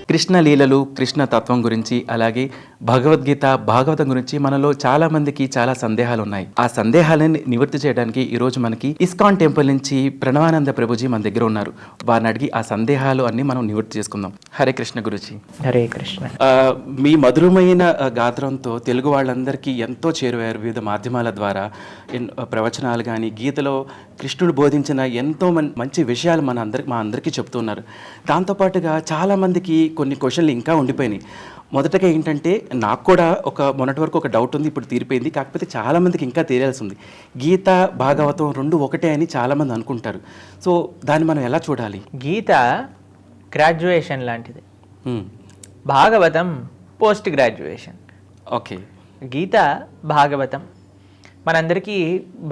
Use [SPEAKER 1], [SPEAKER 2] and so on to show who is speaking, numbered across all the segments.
[SPEAKER 1] కృష్ణ లీలలు, కృష్ణ తత్వం గురించి, అలాగే భగవద్గీత, భాగవతం గురించి మనలో చాలా మందికి చాలా సందేహాలు ఉన్నాయి. ఆ సందేహాలను నివృత్తి చేయడానికి ఈరోజు మనకి ఇస్కాన్ టెంపుల్ నుంచి ప్రణవానంద ప్రభుజీ మన దగ్గర ఉన్నారు. వారిని అడిగి ఆ సందేహాలు అన్ని మనం నివృత్తి చేసుకుందాం. హరే కృష్ణ గురుజీ.
[SPEAKER 2] హరే కృష్ణ.
[SPEAKER 1] మీ మధురమైన గాత్రంతో తెలుగు వాళ్ళందరికీ ఎంతో చేరువారు. వివిధ మాధ్యమాల ద్వారా ప్రవచనాలు కానీ, గీతలో కృష్ణుడు బోధించిన ఎంతో మంచి విషయాలు మా అందరికీ చెప్తున్నారు. దాంతోపాటుగా చాలామందికి కొన్ని క్వశ్చన్లు ఇంకా ఉండిపోయినాయి. మొదటగా ఏంటంటే, నాకు కూడా మొన్నటి వరకు ఒక డౌట్ ఉంది, ఇప్పుడు తీరిపోయింది. కాకపోతే చాలామందికి ఇంకా తెలియాల్సి ఉంది. గీత, భాగవతం రెండు ఒకటే అని చాలామంది అనుకుంటారు. సో దాన్ని మనం ఎలా చూడాలి?
[SPEAKER 2] గీత గ్రాడ్యుయేషన్ లాంటిది, భాగవతం పోస్ట్ గ్రాడ్యుయేషన్.
[SPEAKER 1] ఓకే.
[SPEAKER 2] గీత, భాగవతం మనందరికీ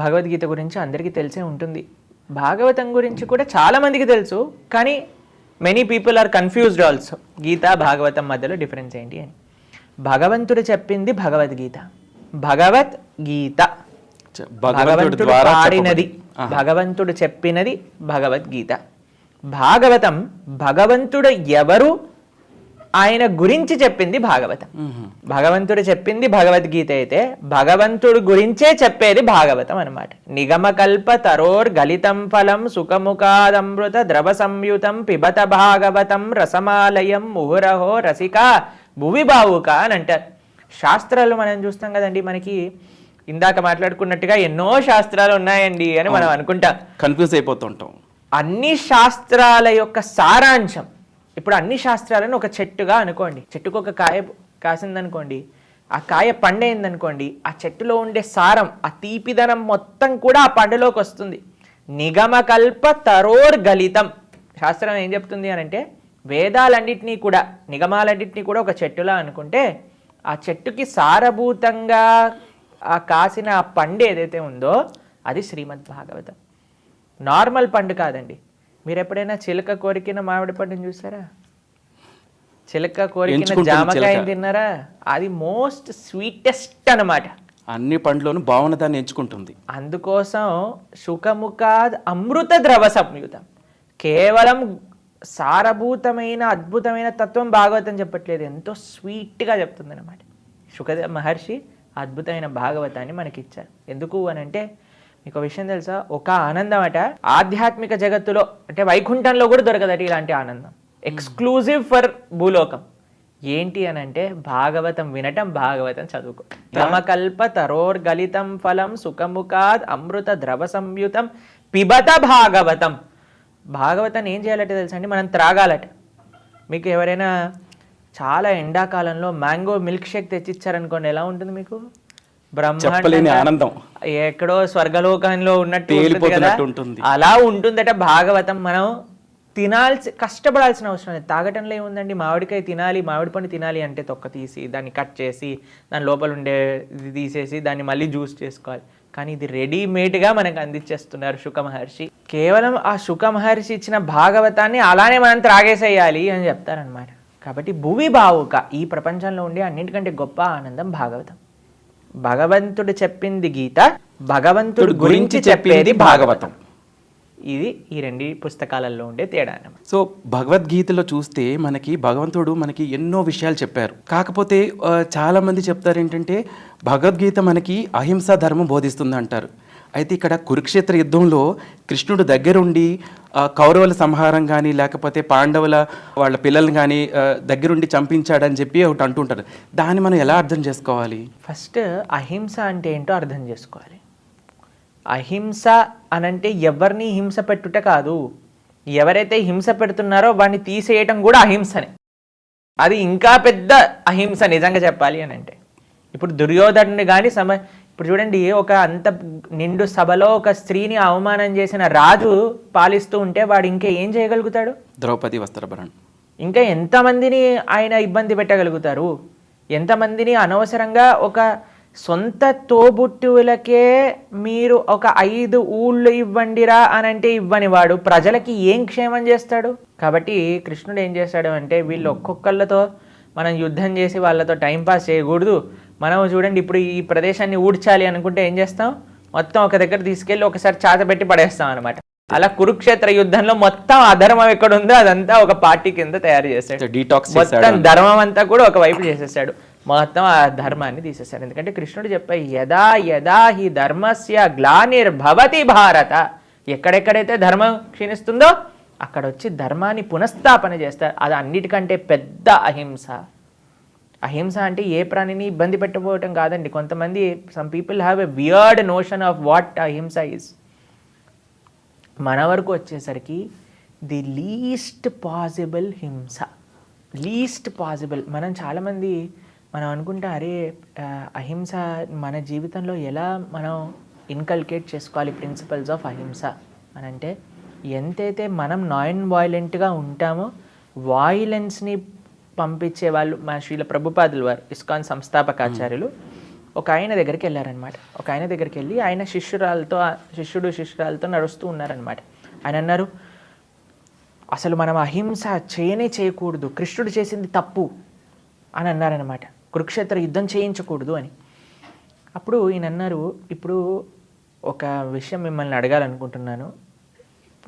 [SPEAKER 2] భగవద్గీత గురించి అందరికీ తెలిసే ఉంటుంది. భాగవతం గురించి కూడా చాలామందికి తెలుసు, కానీ many people are confused also. Gita, Bhagavatam మధ్యలో డిఫరెన్స్ ఏంటి అని. భగవంతుడు చెప్పింది భగవద్గీత, భగవద్గీత భగవంతుడు పాడినది, భగవంతుడు చెప్పినది భగవద్గీత. భాగవతం భగవంతుడు ఎవరు, ఆయన గురించి చెప్పింది భాగవతం. భగవంతుడు చెప్పింది భగవద్గీత అయితే భగవంతుడు గురించే చెప్పేది భాగవతం అనమాట. నిగమకల్ప తరోర్ గలితం ఫలం సుఖముఖాదమృత ద్రవ సంయుతం పిబత భాగవతం రసమాలయం ముహురహో రసిక భువి బావుక అని అంటారు. శాస్త్రాలు మనం చూస్తాం కదండి, మనకి ఇందాక మాట్లాడుకున్నట్టుగా ఎన్నో శాస్త్రాలు ఉన్నాయండి అని మనం అనుకుంటాం,
[SPEAKER 1] కన్ఫ్యూజ్ అయిపోతుంటాం.
[SPEAKER 2] అన్ని శాస్త్రాల యొక్క సారాంశం, ఇప్పుడు అన్ని శాస్త్రాలను ఒక చెట్టుగా అనుకోండి. చెట్టుకు ఒక కాయ కాసిందనుకోండి, ఆ కాయ పండైందనుకోండి, ఆ చెట్టులో ఉండే సారం, ఆ తీపిదనం మొత్తం కూడా ఆ పండులోకి వస్తుంది. నిగమకల్ప తరోర్ గలితం. శాస్త్రం ఏం చెప్తుంది అని అంటే, వేదాలన్నింటినీ కూడా, నిగమాలన్నింటినీ కూడా ఒక చెట్టులా అనుకుంటే, ఆ చెట్టుకి సారభూతంగా ఆ కాసిన ఆ పండు ఏదైతే ఉందో అది శ్రీమద్ భాగవతం. నార్మల్ పండు కాదండి. మీరు ఎప్పుడైనా చిలక కోరికిన మామిడి పండుని చూసారా? చిలక కోరికిన జామకాయని తిన్నారా? అది మోస్ట్ స్వీటెస్ట్ అన్నమాట.
[SPEAKER 1] అన్ని పండ్లోనూ బాగున్నదాన్ని ఎంచుకుంటుంది.
[SPEAKER 2] అందుకోసం సుఖముఖాద్ అమృత ద్రవ సంయుతం. కేవలం సారభూతమైన అద్భుతమైన తత్వం భాగవతం చెప్పట్లేదు, ఎంతో స్వీట్గా చెప్తుంది అనమాట. శుకదేవ మహర్షి అద్భుతమైన భాగవతాన్ని మనకి ఇచ్చారు. ఎందుకు అని అంటే, మీకు విషయం తెలుసా, ఒక ఆనందం అట ఆధ్యాత్మిక జగత్తులో అంటే వైకుంఠంలో కూడా దొరకదట ఇలాంటి ఆనందం, ఎక్స్క్లూజివ్ ఫర్ భూలోకం. ఏంటి అని అంటే భాగవతం వినటం, భాగవతం చదువుకో. క్రమకల్ప తరోర్ గలితం ఫలం సుఖముఖాద్ అమృత ద్రవ సంయుతం పిబత భాగవతం. భాగవతాన్ని ఏం చేయాలట తెలుసా అండి, మనం త్రాగాలట. మీకు ఎవరైనా చాలా ఎండాకాలంలో మ్యాంగో మిల్క్ షేక్ తెచ్చిచ్చారనుకోండి, ఎలా ఉంటుంది మీకు?
[SPEAKER 1] చెప్పలేని ఆనందం,
[SPEAKER 2] ఎక్కడో స్వర్గలోకంలో ఉన్నట్టు ఉంటుంది. అలా ఉంటుందట భాగవతం. మనం కష్టపడాల్సిన అవసరం లేదు. తాగటంలో ఏముందండి, మామిడికాయ తినాలి, మామిడి పండు తినాలి అంటే తొక్క తీసి దాన్ని కట్ చేసి దాని లోపల ఉండే ఇది తీసేసి దాన్ని మళ్ళీ జ్యూస్ చేసుకోవాలి. కానీ ఇది రెడీమేడ్గా మనకు అందించేస్తున్నారు శుక మహర్షి. కేవలం ఆ శుక మహర్షి ఇచ్చిన భాగవతాన్ని అలానే మనం త్రాగేసేయాలి అని చెప్తారనమాట. కాబట్టి భువి బావుక, ఈ ప్రపంచంలో ఉండే అన్నింటికంటే గొప్ప ఆనందం భాగవతం. భగవంతుడు చెప్పింది గీత, భగవంతుడు గురించి చెప్పేది భాగవతం. ఇది ఈ రెండు పుస్తకాలలో ఉండే తేడా.
[SPEAKER 1] సో భగవద్గీతలో చూస్తే మనకి భగవంతుడు మనకి ఎన్నో విషయాలు చెప్పారు. కాకపోతే చాలా మంది చెప్తారు ఏంటంటే, భగవద్గీత మనకి అహింసా ధర్మం బోధిస్తుంది అంటారు. అయితే ఇక్కడ కురుక్షేత్ర యుద్ధంలో కృష్ణుడు దగ్గరుండి కౌరవుల సంహారం కానీ, లేకపోతే పాండవుల వాళ్ళ పిల్లల్ని కానీ దగ్గరుండి చంపించాడని చెప్పి ఒకటి అంటుంటారు. దాన్ని మనం ఎలా అర్థం చేసుకోవాలి?
[SPEAKER 2] ఫస్ట్ అహింస అంటే ఏంటో అర్థం చేసుకోవాలి. అహింస అనంటే ఎవరిని హింస పెట్టుట కాదు. ఎవరైతే హింస పెడుతున్నారో వాడిని తీసేయటం కూడా అహింసనే. అది ఇంకా పెద్ద అహింస నిజంగా చెప్పాలి అని అంటే. ఇప్పుడు దుర్యోధనుని కానీ ఇప్పుడు చూడండి, ఒక అంత నిండు సభలో ఒక స్త్రీని అవమానం చేసిన రాజు పాలిస్తూ ఉంటే వాడు ఇంకా ఏం చేయగలుగుతాడు?
[SPEAKER 1] ద్రౌపది వస్త్రాభరణం.
[SPEAKER 2] ఇంకా ఎంతమందిని ఆయన ఇబ్బంది పెట్టగలుగుతారు? ఎంతమందిని అనవసరంగా ఒక సొంత తోబుట్టువులకే మీరు ఒక 5 ఊళ్ళు ఇవ్వండిరా అని అంటే ఇవ్వని వాడు ప్రజలకి ఏం క్షేమం చేస్తాడు? కాబట్టి కృష్ణుడు ఏం చేస్తాడు అంటే, వీళ్ళు ఒక్కొక్కళ్ళతో మనం యుద్ధం చేసి వాళ్ళతో టైంపాస్ చేయకూడదు. మనం చూడండి, ఇప్పుడు ఈ ప్రదేశాన్ని ఊడ్చాలి అనుకుంటే ఏం చేస్తాం? మొత్తం ఒక దగ్గర తీసుకెళ్ళి ఒకసారి చాత పెట్టి పడేస్తాం అనమాట. అలా కురుక్షేత్ర యుద్ధంలో మొత్తం అధర్మం ఎక్కడ ఉందో అదంతా ఒక పార్టీ కింద తయారు చేశాడు.
[SPEAKER 1] డీటాక్స్
[SPEAKER 2] మొత్తం ధర్మం అంతా కూడా ఒక వైపు చేసేసాడు, మొత్తం ఆ ధర్మాన్ని తీసేశాడు. ఎందుకంటే కృష్ణుడు చెప్పే యదా యదా హి ధర్మస్య గ్లానిర్భవతి భారత, ఎక్కడెక్కడైతే ధర్మం క్షీణిస్తుందో అక్కడ వచ్చి ధర్మాన్ని పునఃస్థాపన చేస్తారు. అది అన్నిటికంటే పెద్ద అహింస. అహింస అంటే ఏ ప్రాణిని ఇబ్బంది పెట్టబోవటం కాదండి. కొంతమంది some people have a weird notion of what అహింస ఈజ్. మన వరకు వచ్చేసరికి ది లీస్ట్ పాసిబుల్ హింస, లీస్ట్ పాసిబుల్. చాలామంది మనం అనుకుంటాం, అరే అహింస మన జీవితంలో ఎలా మనం ఇన్కల్కేట్ చేసుకోవాలి ప్రిన్సిపల్స్ ఆఫ్ అహింస అని అంటే, ఎంతైతే మనం నాన్ వైలెంట్గా ఉంటామో వాయిలెన్స్ని పంపించే వాళ్ళు మా శ్రీల ప్రభుపాదులు వారు ఇస్కాన్ సంస్థాపకాచార్యులు ఒక ఆయన దగ్గరికి వెళ్ళారనమాట. ఒక ఆయన దగ్గరికి వెళ్ళి ఆయన శిష్యురాలతో నడుస్తూ ఉన్నారనమాట. ఆయన అన్నారు, అసలు మనం అహింస చేయకూడదు, కృష్ణుడు చేసింది తప్పు అని అన్నారనమాట. కురుక్షేత్ర యుద్ధం చేయించకూడదు అని. అప్పుడు ఈయన అన్నారు, ఇప్పుడు ఒక విషయం మిమ్మల్ని అడగాలనుకుంటున్నాను.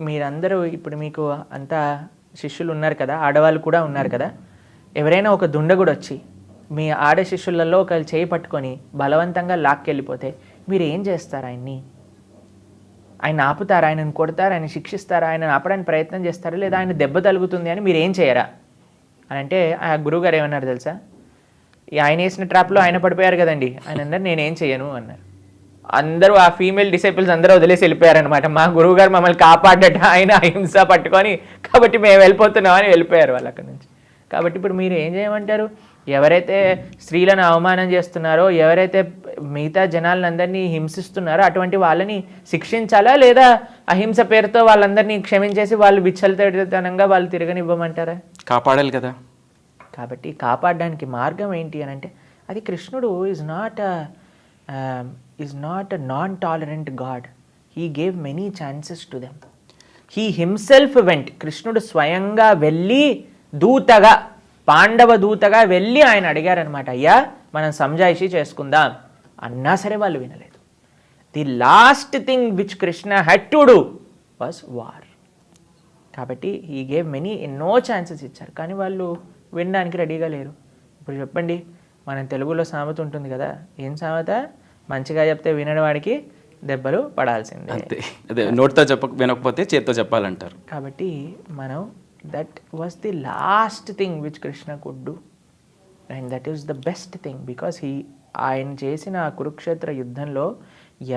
[SPEAKER 2] మీరందరూ ఇప్పుడు మీకు అంతా శిష్యులు ఉన్నారు కదా, ఆడవాళ్ళు కూడా ఉన్నారు కదా, ఎవరైనా ఒక దుండగుడు వచ్చి మీ ఆడ శిష్యులలో ఒకరు చేయి పట్టుకొని బలవంతంగా లాక్కెళ్ళిపోతే మీరు ఏం చేస్తారు? ఆయన ఆపుతారా? ఆయనను కొడతారా? ఆయన శిక్షిస్తారా? ఆయన ఆపడానికి ప్రయత్నం చేస్తారా? లేదా ఆయన దెబ్బ తగులుతుంది అని మీరు ఏం చేయరా అని అంటే, ఆ గురువుగారు ఏమన్నారు తెలుసా? ఆయన వేసిన ట్రాప్లో ఆయన పడిపోయారు కదండి. ఆయన అన్నారు, నేనేం చేయను అన్నారు. అందరూ ఆ ఫీమేల్ డిసైపుల్స్ అందరూ వదిలేసి వెళ్ళిపోయారనమాట. మా గురువు గారు మమ్మల్ని కాపాడట, ఆయన అహింస పట్టుకొని, కాబట్టి మేము వెళ్ళిపోతున్నామని వెళ్ళిపోయారు వాళ్ళు అక్కడి నుంచి. కాబట్టి ఇప్పుడు మీరు ఏం చేయమంటారు? ఎవరైతే స్త్రీలను అవమానం చేస్తున్నారో, ఎవరైతే మిగతా జనాలందరినీ హింసిస్తున్నారో అటువంటి వాళ్ళని శిక్షించాలా, లేదా అహింస పేరుతో వాళ్ళందరినీ క్షమించేసి వాళ్ళు విచ్చలతనంగా వాళ్ళు తిరగనివ్వమంటారా?
[SPEAKER 1] కాపాడాలి కదా.
[SPEAKER 2] కాబట్టి కాపాడడానికి మార్గం ఏంటి అని అంటే, అది కృష్ణుడు is not a non-tolerant God. He gave many chances to them. He himself went. కృష్ణుడు స్వయంగా వెళ్ళి దూతగా, పాండవ దూతగా వెళ్ళి ఆయన అడిగారనమాట, అయ్యా మనం సంజాయిషి చేసుకుందాం అన్నా సరే వాళ్ళు వినలేదు. The last thing which Krishna had to do was war. కాబట్టి హీ గేవ్ ఎన్నో ఛాన్సెస్ ఇచ్చారు, కానీ వాళ్ళు వినడానికి రెడీగా లేరు. ఇప్పుడు చెప్పండి, మన తెలుగులో సామెత ఉంటుంది కదా, ఏం సామెత? మంచిగా చెప్తే వినవాడికి దెబ్బలు పడాల్సిందే.
[SPEAKER 1] అంతే, అదే నోటితో వినకపోతే చేత్తో చెప్పాలంటారు.
[SPEAKER 2] కాబట్టి మనం that was the last thing which Krishna could do, and that is the best thing. Because ఆయన చేసిన ఆ కురుక్షేత్ర యుద్ధంలో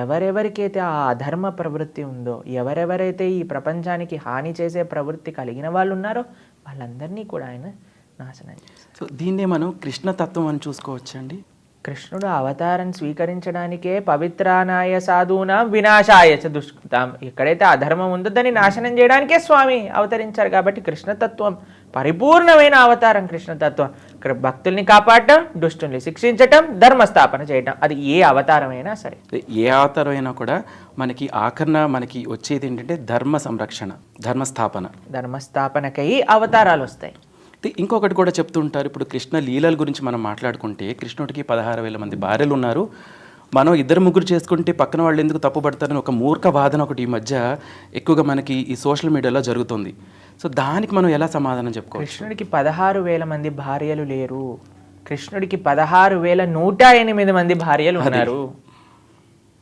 [SPEAKER 2] ఎవరెవరికైతే ఆ అధర్మ ప్రవృత్తి ఉందో, ఎవరెవరైతే ఈ ప్రపంచానికి హాని చేసే ప్రవృత్తి కలిగిన వాళ్ళు ఉన్నారో వాళ్ళందరినీ కూడా ఆయన నాశనం చేశారు.
[SPEAKER 1] సో దీన్నే మనం కృష్ణతత్వం అని చూసుకోవచ్చండి.
[SPEAKER 2] కృష్ణుడు అవతారం స్వీకరించడానికే పవిత్రానాయ సాధూనాం వినాశాయ చ దుష్కృతాం, ఎక్కడైతే అధర్మం ఉందో దాన్ని నాశనం చేయడానికే స్వామి అవతరించారు. కాబట్టి కృష్ణతత్వం పరిపూర్ణమైన అవతారం. కృష్ణతత్వం భక్తుల్ని కాపాడటం, దుష్టుల్ని శిక్షించటం, ధర్మస్థాపన చేయటం. అది ఏ అవతారమైనా సరే,
[SPEAKER 1] ఏ అవతారం అయినా కూడా మనకి ఆఖరణ మనకి వచ్చేది ఏంటంటే ధర్మ సంరక్షణ,
[SPEAKER 2] ధర్మస్థాపనకై అవతారాలు వస్తాయి.
[SPEAKER 1] ఇంకొకటి కూడా చెప్తుంటారు, ఇప్పుడు కృష్ణ లీలల గురించి మనం మాట్లాడుకుంటే కృష్ణుడికి 16,000 మంది భార్యలు ఉన్నారు. మనం 2-3 చేసుకుంటే పక్కన వాళ్ళు ఎందుకు తప్పుపడతారని ఒక మూర్ఖ వాదన ఒకటి ఈ మధ్య ఎక్కువగా మనకి ఈ సోషల్ మీడియాలో జరుగుతుంది. సో దానికి మనం ఎలా సమాధానం చెప్పుకోవాలి?
[SPEAKER 2] కృష్ణుడికి 16,000 మంది భార్యలు లేరు. కృష్ణుడికి 16,108 మంది భార్యలు ఉన్నారు.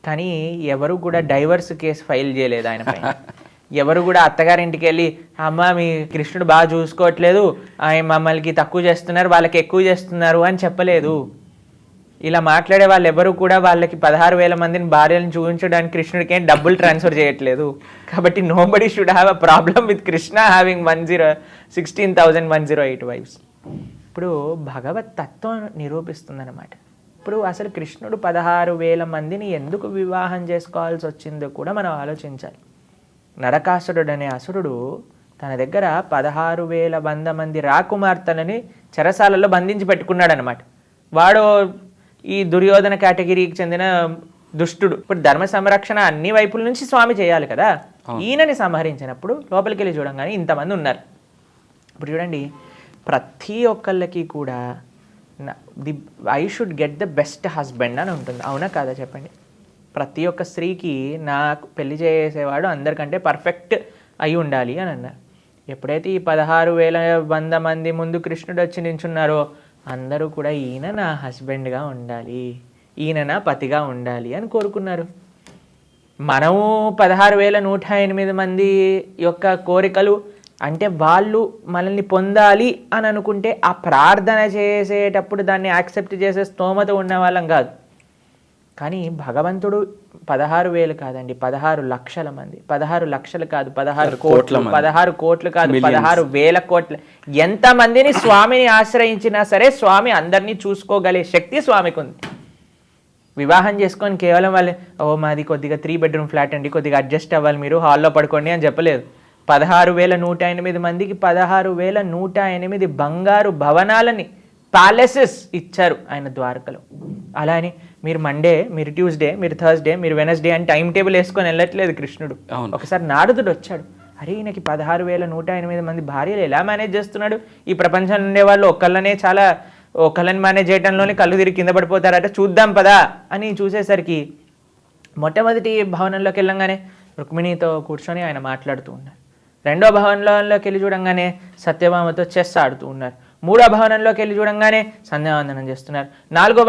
[SPEAKER 2] కానీ ఎవరు కూడా డైవర్స్ కేసు ఫైల్ చేయలేదు ఆయన పైన. ఎవరు కూడా అత్తగారింటికి వెళ్ళి, అమ్మ మీ కృష్ణుడు బాగా చూసుకోవట్లేదు, ఆయన మమ్మల్ని తక్కువ చేస్తున్నారు, వాళ్ళకి ఎక్కువ చేస్తున్నారు అని చెప్పలేదు. ఇలా మాట్లాడే వాళ్ళు ఎవరు కూడా వాళ్ళకి 16,000 మందిని భార్యలను చూపించడానికి కృష్ణుడికి ఏం డబ్బులు ట్రాన్స్ఫర్ చేయట్లేదు. కాబట్టి nobody should have a problem with Krishna having 16,108 wives. ఇప్పుడు భగవత్ తత్వం నిరూపిస్తుందన్నమాట. ఇప్పుడు అసలు కృష్ణుడు 16,000 మందిని ఎందుకు వివాహం చేసుకోవాల్సి వచ్చిందో కూడా మనం ఆలోచించాలి. నరకాసురుడు అనే అసురుడు తన దగ్గర 16,100 మంది రాకుమార్తెలని చెరసాలలో బంధించి పెట్టుకున్నాడు అనమాట. వాడు ఈ దుర్యోధన కేటగిరీకి చెందిన దుష్టుడు. ఇప్పుడు ధర్మ సంరక్షణ అన్ని వైపుల నుంచి స్వామి చేయాలి కదా. ఈయనని సంహరించినప్పుడు లోపలికి వెళ్ళి చూడంగానే ఇంతమంది ఉన్నారు. ఇప్పుడు చూడండి, ప్రతి ఒక్కళ్ళకి కూడా I should get the best husband అని ఉంటుంది. అవునా కాదా చెప్పండి? ప్రతి ఒక్క స్త్రీకి నాకు పెళ్లి చేసేవాడు అందరికంటే పర్ఫెక్ట్ అయి ఉండాలి అని అన్నారు. ఎప్పుడైతే ఈ 16,100 మంది ముందు కృష్ణుడు వచ్చి నించున్నారో అందరూ కూడా ఈయన నా హస్బెండ్గా ఉండాలి, ఈయన నా పతిగా ఉండాలి అని కోరుకున్నారు. మనము 16,108 మంది యొక్క కోరికలు అంటే వాళ్ళు మనల్ని పొందాలి అని అనుకుంటే ఆ ప్రార్థన చేసేటప్పుడు దాన్ని యాక్సెప్ట్ చేసే స్తోమత ఉన్న వాళ్ళం కాదు. కానీ భగవంతుడు 16,000 కాదండి, 16 లక్షల మంది, 16 లక్షలు కాదు, 16 కోట్లు, 16 కోట్లు కాదు, 16,000 కోట్లు ఎంతమందిని స్వామిని ఆశ్రయించినా సరే స్వామి అందరినీ చూసుకోగలే శక్తి స్వామికి ఉంది. వివాహం చేసుకొని కేవలం వాళ్ళు మాది కొద్దిగా 3 బెడ్రూమ్ ఫ్లాట్ అండి, కొద్దిగా అడ్జస్ట్ అవ్వాలి, మీరు హాల్లో పడుకోండి అని చెప్పలేదు. 16,108 మందికి 16,108 బంగారు భవనాలని, ప్యాలెసెస్ ఇచ్చారు ఆయన ద్వారకలో. అలా అని మీరు మండే, మీరు ట్యూస్డే, మీరు థర్స్డే, మీరు వెనస్డే అని టైం టేబుల్ వేసుకొని వెళ్ళట్లేదు కృష్ణుడు. ఒకసారి నారదుడు వచ్చాడు, అరే ఈయనకి 16,108 మంది భార్యలు ఎలా మేనేజ్ చేస్తున్నాడు, ఈ ప్రపంచంలో ఉండే వాళ్ళు ఒకళ్ళని మేనేజ్ చేయడంలోనే కళ్ళు తిరిగి కింద పడిపోతారట, చూద్దాం పదా అని చూసేసరికి మొట్టమొదటి భవనంలోకి వెళ్ళంగానే రుక్మిణితో కూర్చొని ఆయన మాట్లాడుతూ ఉన్నారు. రెండో భవనంలోకి వెళ్ళి చూడంగానే సత్యభామతో చెస్ ఆడుతూ ఉన్నారు. మూడో భవనంలోకి వెళ్ళి చూడంగానే సంధ్యావందనం చేస్తున్నారు. నాలుగో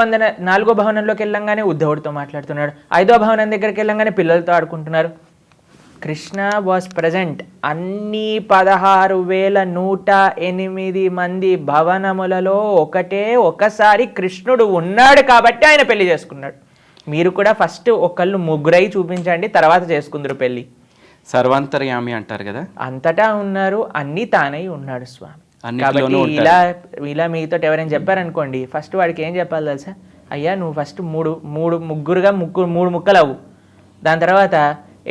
[SPEAKER 2] భవనంలోకి వెళ్ళంగానే ఉద్ధవుడితో మాట్లాడుతున్నాడు. ఐదో భవనం దగ్గరికి వెళ్ళంగానే పిల్లలతో ఆడుకుంటున్నారు. కృష్ణ వాజ్ ప్రజెంట్ అన్ని 16,108 మంది భవనములలో ఒకసారి కృష్ణుడు ఉన్నాడు కాబట్టి ఆయన పెళ్లి చేసుకున్నాడు. మీరు కూడా ఫస్ట్ ఒకళ్ళు ముగ్గురై చూపించండి, తర్వాత చేసుకుందరు పెళ్లి.
[SPEAKER 1] సర్వాంతర్యామి అంటారు కదా, అంతటా
[SPEAKER 2] ఉన్నారు, అన్ని తానై ఉన్నాడు స్వామి. కాబట్టి ఇలా మీతో ఎవరైనా చెప్పారనుకోండి, ఫస్ట్ వాడికి ఏం చెప్పాలి తెలుసా, అయ్యా నువ్వు ఫస్ట్ మూడు ముక్కలు అవ్వు, దాని తర్వాత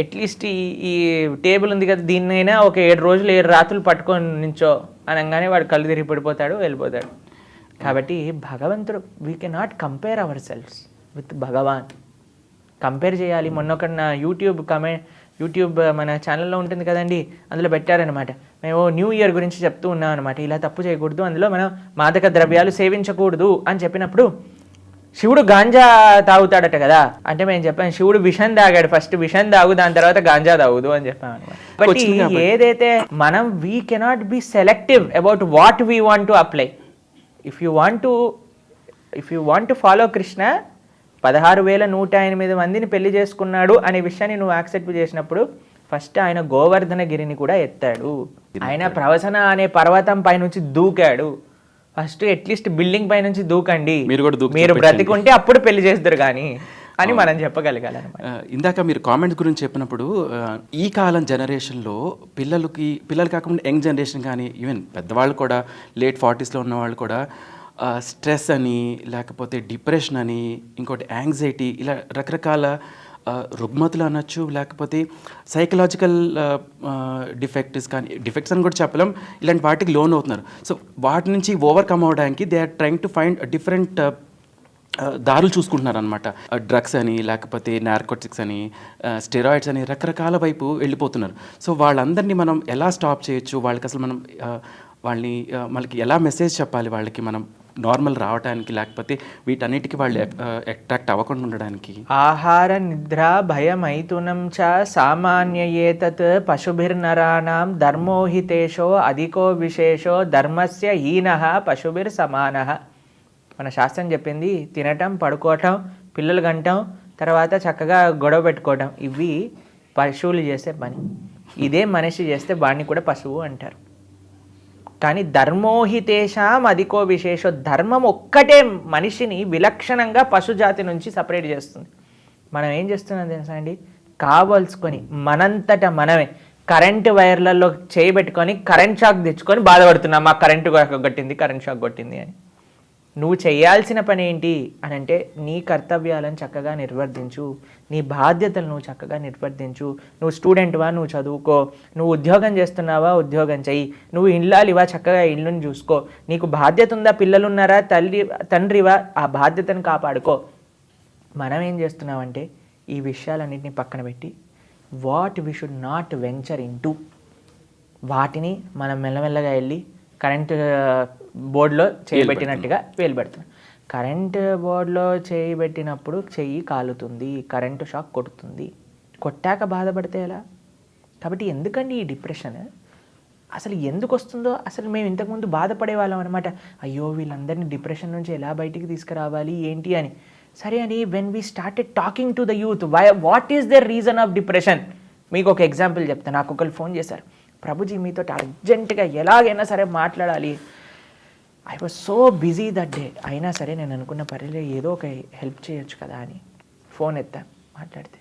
[SPEAKER 2] అట్లీస్ట్ ఈ టేబుల్ ఉంది కదా దీన్నైనా ఒక 7 రోజులు 7 రాత్రులు పట్టుకొని నించో అనగానే వాడు కళ్ళు తిరిగి పడిపోతాడు, వెళ్ళిపోతాడు. కాబట్టి భగవంతుడు we cannot compare ourselves with Bhagwan. Compare చేయాలి. మొన్న ఒక నా యూట్యూబ్ మన ఛానల్లో ఉంటుంది కదండి, అందులో పెట్టారనమాట, మేము న్యూ ఇయర్ గురించి చెప్తూ ఉన్నాం అనమాట, ఇలా తప్పు చేయకూడదు, అందులో మనం మాదక ద్రవ్యాలు సేవించకూడదు అని చెప్పినప్పుడు శివుడు గాంజా తాగుతాడట కదా అంటే మేము చెప్పాను శివుడు విషం తాగాడు, ఫస్ట్ విషం తాగు, దాని తర్వాత గాంజా తాగుదు అని చెప్పాం అనమాట. బట్ ఏదైతే మనం we cannot be selective about what we want to apply. If you want to follow Krishna, 16,108 మందిని పెళ్లి చేసుకున్నాడు అనే విషయాన్ని నువ్వు యాక్సెప్ట్ చేసినప్పుడు ఫస్ట్ ఆయన గోవర్ధనగిరిని కూడా ఎత్తాడు, ఆయన ప్రవసన అనే పర్వతం పైనుంచి దూకాడు. ఫస్ట్ అట్లీస్ట్ బిల్డింగ్ పై నుంచి దూకండి, మీరు బ్రతికుంటే అప్పుడు పెళ్లి చేస్తారు కానీ అని మనం చెప్పగలగాలన్నమాట.
[SPEAKER 1] ఇందాక మీరు కామెంట్స్ గురించి చెప్పినప్పుడు ఈ కాలం జనరేషన్లో పిల్లలు కాకుండా యంగ్ జనరేషన్ కానీ ఈవెన్ పెద్దవాళ్ళు కూడా లేట్ 40sలో ఉన్న వాళ్ళు కూడా స్ట్రెస్ అని, లేకపోతే డిప్రెషన్ అని, ఇంకోటి యాంగ్జైటీ, ఇలా రకరకాల రుగ్మతులు అనొచ్చు, లేకపోతే సైకలాజికల్ డిఫెక్ట్స్ అని కూడా చెప్పలేం, ఇలాంటి వాటికి లోన్ అవుతున్నారు. సో వాటి నుంచి ఓవర్కమ్ అవడానికి they are trying to find different దారులు చూసుకుంటున్నారు అనమాట. డ్రగ్స్ అని, లేకపోతే నార్కోటిక్స్ అని, స్టెరాయిడ్స్ అని రకరకాల వైపు వెళ్ళిపోతున్నారు. సో వాళ్ళందరినీ మనం ఎలా స్టాప్ చేయొచ్చు, వాళ్ళకి అసలు మనం వాళ్ళకి ఎలా మెసేజ్ చెప్పాలి, వాళ్ళకి మనం నార్మల్ రావడానికి, లేకపోతే వీటన్నిటికీ వాళ్ళు అట్రాక్ట్ అవ్వకుండా ఉండడానికి?
[SPEAKER 2] ఆహార నిద్ర భయమైథునం చ సామాన్యయేతత్ పశుభిర్నరాణం ధర్మోహితేషో అధికో విశేషో ధర్మస్య హీనః పశుభిర్ సమానః. మన శాస్త్రం చెప్పింది తినటం, పడుకోవటం, పిల్లలు గంటం, తర్వాత చక్కగా గొడవ పెట్టుకోవటం, ఇవి పశువులు చేసే పని. ఇదే మనిషి చేస్తే వాడిని కూడా పశువు అంటారు. కానీ ధర్మోహితేషాం అధికో విశేషో, ధర్మం ఒక్కటే మనిషిని విలక్షణంగా పశుజాతి నుంచి సపరేట్ చేస్తుంది. మనం ఏం చేస్తున్నాం తెలుసా అండి, కావలసుకొని మనంతట మనమే కరెంటు వైర్లలో చేయబెట్టుకొని కరెంట్ షాక్ తెచ్చుకొని బాధపడుతున్నాం, మాకు కరెంట్ షాక్ కొట్టింది అని. నువ్వు చేయాల్సిన పని ఏంటి అని అంటే నీ కర్తవ్యాలను చక్కగా నిర్వర్తించు, నీ బాధ్యతలు నువ్వు చక్కగా నిర్వర్తించు. నువ్వు స్టూడెంట్వా, నువ్వు చదువుకో. నువ్వు ఉద్యోగం చేస్తున్నావా, ఉద్యోగం చెయ్యి. నువ్వు ఇల్లాలివా, చక్కగా ఇల్లుని చూసుకో. నీకు బాధ్యత ఉందా, పిల్లలున్నారా, తండ్రివా, ఆ బాధ్యతను కాపాడుకో. మనం ఏం చేస్తున్నామంటే ఈ విషయాలన్నింటినీ పక్కన పెట్టి what we should not venture in to, వాటిని మనం మెల్లమెల్లగా వెళ్ళి కరెంటు బోర్డులో చేయబెట్టినట్టుగా వేలుపెడుతున్నాం. కరెంట్ బోర్డులో చేయి పెట్టినప్పుడు చెయ్యి కాలుతుంది, కరెంటు షాక్ కొడుతుంది, కొట్టాక బాధపడితే ఎలా? కాబట్టి ఎందుకండి ఈ డిప్రెషన్? అసలు ఎందుకు వస్తుందో అసలు మేము ఇంతకుముందు బాధపడే వాళ్ళం అనమాట. అయ్యో వీళ్ళందరినీ డిప్రెషన్ నుంచి ఎలా బయటికి తీసుకురావాలి ఏంటి అని. సరే అని when we started talking to the youth, what is the reason of depression? మీకు ఒక ఎగ్జాంపుల్ చెప్తాను. నాకు ఒకరు ఫోన్ చేశారు, ప్రభుజీ మీతో అర్జెంటుగా ఎలాగైనా సరే మాట్లాడాలి. I was so busy that day. అయినా సరే నేను అనుకున్న పర్లే ఏదో ఒక హెల్ప్ చేయొచ్చు కదా అని ఫోన్ ఎత్తా. మాట్లాడితే,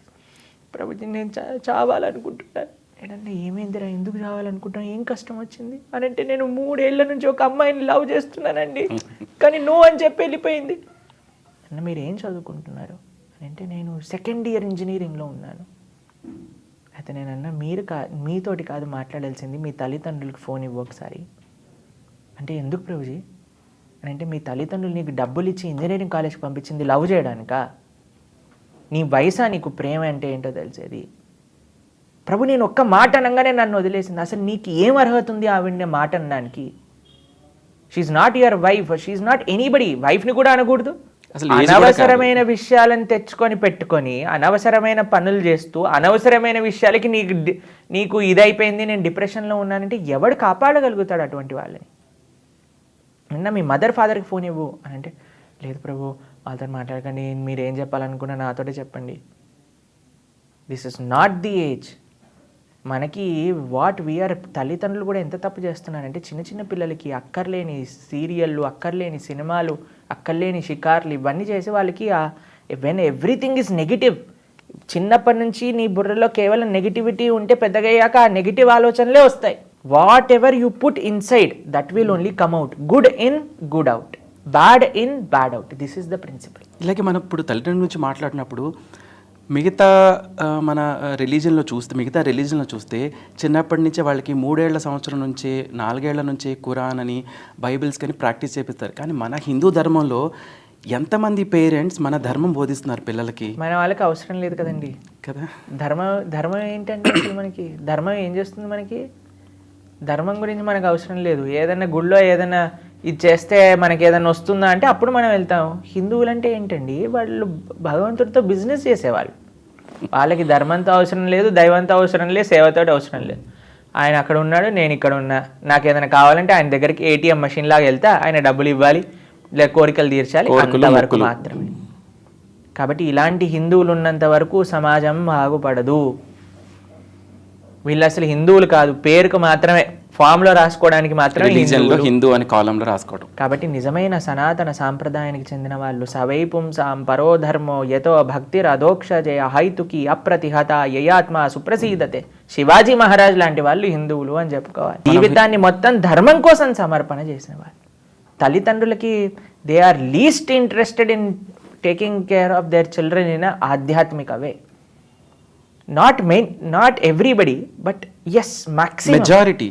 [SPEAKER 2] ప్రభుజీ నేను చావాలనుకుంటున్నాను. నేనన్నా ఏమైందిరా, ఎందుకు చావాలనుకుంటున్నాను, ఏం కష్టం వచ్చింది అని అంటే, నేను 3 ఏళ్ల నుంచి ఒక అమ్మాయిని లవ్ చేస్తున్నానండి, కానీ నో అని చెప్పి వెళ్ళిపోయింది. అన్న మీరు ఏం చదువుకుంటున్నారు అని అంటే, నేను 2nd ఇయర్ ఇంజనీరింగ్లో ఉన్నాను. అయితే నేనన్నా మీతోటి కాదు మాట్లాడాల్సింది, మీ తల్లిదండ్రులకు ఫోన్ ఇవ్వు ఒకసారి అంటే. ఎందుకు ప్రభుజీ అని అంటే, మీ తల్లిదండ్రులు నీకు డబ్బులు ఇచ్చి ఇంజనీరింగ్ కాలేజ్కి పంపించింది లవ్ చేయడానికా? నీ వయసా నీకు ప్రేమ అంటే ఏంటో తెలిసేది? ప్రభు నేను ఒక్క మాట అనగానే నన్ను వదిలేసింది. అసలు నీకు ఏం అర్హత ఉంది ఆవిడనే మాట అనడానికి? She's not your wife, she's not anybody. వైఫ్ని కూడా అనకూడదు.
[SPEAKER 1] అసలు
[SPEAKER 2] అనవసరమైన విషయాలను తెచ్చుకొని పెట్టుకొని అనవసరమైన పనులు చేస్తూ అనవసరమైన విషయాలకి నీకు ఇదైపోయింది, నేను డిప్రెషన్లో ఉన్నానంటే ఎవడు కాపాడగలుగుతాడు అటువంటి వాళ్ళని? నిన్న మీ మదర్ ఫాదర్కి ఫోన్ ఇవ్వు అని అంటే, లేదు ప్రభు వాళ్ళతో మాట్లాడకండి, మీరు ఏం చెప్పాలనుకున్నా నాతోటే చెప్పండి. This is not the age. మనకి వాట్ వీఆర్ తల్లిదండ్రులు కూడా ఎంత తప్పు చేస్తున్నారంటే, చిన్న చిన్న పిల్లలకి అక్కర్లేని సీరియళ్ళు, అక్కర్లేని సినిమాలు, అక్కర్లేని షికార్లు ఇవన్నీ చేసి వాళ్ళకి వెన్ ఎవ్రీథింగ్ ఈజ్ నెగిటివ్. చిన్నప్పటి నుంచి నీ బుర్రలో కేవలం నెగిటివిటీ ఉంటే పెద్దగయ్యాక ఆ నెగిటివ్ ఆలోచనలే వస్తాయి. Whatever you put inside that will only come out. Good in, good out, bad in, bad out. This is the principle.
[SPEAKER 1] ఇలాగే మనం ఇప్పుడు తల్లిదండ్రుల నుంచి మాట్లాడినప్పుడు మిగతా మన రిలీజన్లో చూస్తే చిన్నప్పటి నుంచే వాళ్ళకి 3 ఏళ్ల సంవత్సరం నుంచి 4 ఏళ్ల నుంచి ఖురాన్ అని బైబిల్స్ కానీ ప్రాక్టీస్ చేపిస్తారు. కానీ మన హిందూ ధర్మంలో ఎంతమంది పేరెంట్స్ మన ధర్మం బోధిస్తున్నారు పిల్లలకి?
[SPEAKER 2] మన వాళ్ళకి అవసరం లేదు కదండి
[SPEAKER 1] కదా.
[SPEAKER 2] ధర్మం ఏంటంటే అసలు మనకి ధర్మం ఏం చేస్తుంది? మనకి ధర్మం గురించి మనకు అవసరం లేదు. ఏదైనా గుళ్ళో ఏదైనా ఇది చేస్తే మనకి ఏదైనా వస్తుందా అంటే అప్పుడు మనం వెళ్తాం. హిందువులు అంటే ఏంటండి, వాళ్ళు భగవంతుడితో బిజినెస్ చేసేవాళ్ళు. వాళ్ళకి ధర్మంతో అవసరం లేదు, దైవంతో అవసరం లేదు, సేవతో అవసరం లేదు. ఆయన అక్కడ ఉన్నాడు, నేను ఇక్కడ ఉన్నా, నాకు ఏదైనా కావాలంటే ఆయన దగ్గరికి ATM మెషిన్ లాగా వెళ్తే ఆయన డబ్బులు ఇవ్వాలి, లేదా కోరికలు తీర్చాలి, అంతవరకు మాత్రమే. కాబట్టి ఇలాంటి హిందువులు ఉన్నంత వరకు సమాజం బాగుపడదు. వీళ్ళు అసలు హిందువులు కాదు, పేరుకు మాత్రమే, ఫామ్లో రాసుకోవడానికి మాత్రమే
[SPEAKER 1] హిందూ అని కాలంలో రాసుకోవడం.
[SPEAKER 2] కాబట్టి నిజమైన సనాతన సాంప్రదాయానికి చెందిన వాళ్ళు సవై పుంసాం పరోధర్మో యతో భక్తిర్ అధోక్షజయ హైతుకి అప్రతిహత యయాత్మ సుప్రసీదతే. శివాజీ మహారాజ్ లాంటి వాళ్ళు హిందువులు అని చెప్పుకోవాలి. జీవితాన్ని మొత్తం ధర్మం కోసం సమర్పణ చేసిన వాళ్ళు. తల్లిదండ్రులకి they are least interested in taking care of their children in ఆధ్యాత్మిక way. Not everybody, but as maximum majority.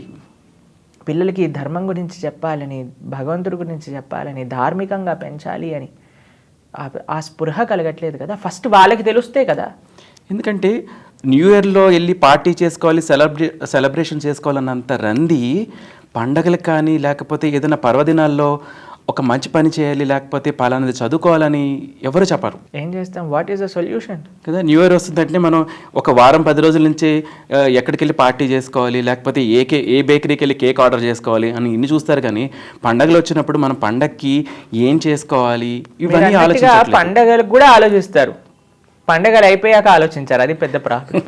[SPEAKER 2] పిల్లలకి ధర్మం గురించి చెప్పాలని, భగవంతుడి గురించి చెప్పాలని, ధార్మికంగా పెంచాలి అని ఆ స్పృహ కలగట్లేదు కదా. ఫస్ట్ వాళ్ళకి తెలుస్తే కదా.
[SPEAKER 1] ఎందుకంటే న్యూ ఇయర్లో వెళ్ళి పార్టీ చేసుకోవాలి, సెలబ్రేషన్ చేసుకోవాలన్నంత రంది పండగలకు కానీ లేకపోతే ఏదైనా పర్వదినాల్లో ఒక మంచి పని చేయాలి, లేకపోతే పలానాది చదువుకోవాలని ఎవరు చెప్పరు.
[SPEAKER 2] ఏం చేస్తాం? వాట్ ఈస్ ద సొల్యూషన్
[SPEAKER 1] కదా. న్యూ ఇయర్ వస్తుందంటే మనం ఒక వారం 10 రోజుల నుంచి ఎక్కడికి వెళ్ళి పార్టీ చేసుకోవాలి, లేకపోతే ఏ బేకరీకి వెళ్ళి కేక్ ఆర్డర్ చేసుకోవాలి అని ఇన్ని చూస్తారు. కానీ పండగలు వచ్చినప్పుడు మనం పండగకి ఏం చేసుకోవాలి ఇవన్నీ ఆలోచించాలి.
[SPEAKER 2] పండగలకు కూడా ఆలోచిస్తారు, పండగలు అయిపోయాక ఆలోచించారు, అది పెద్ద ప్రాబ్లం.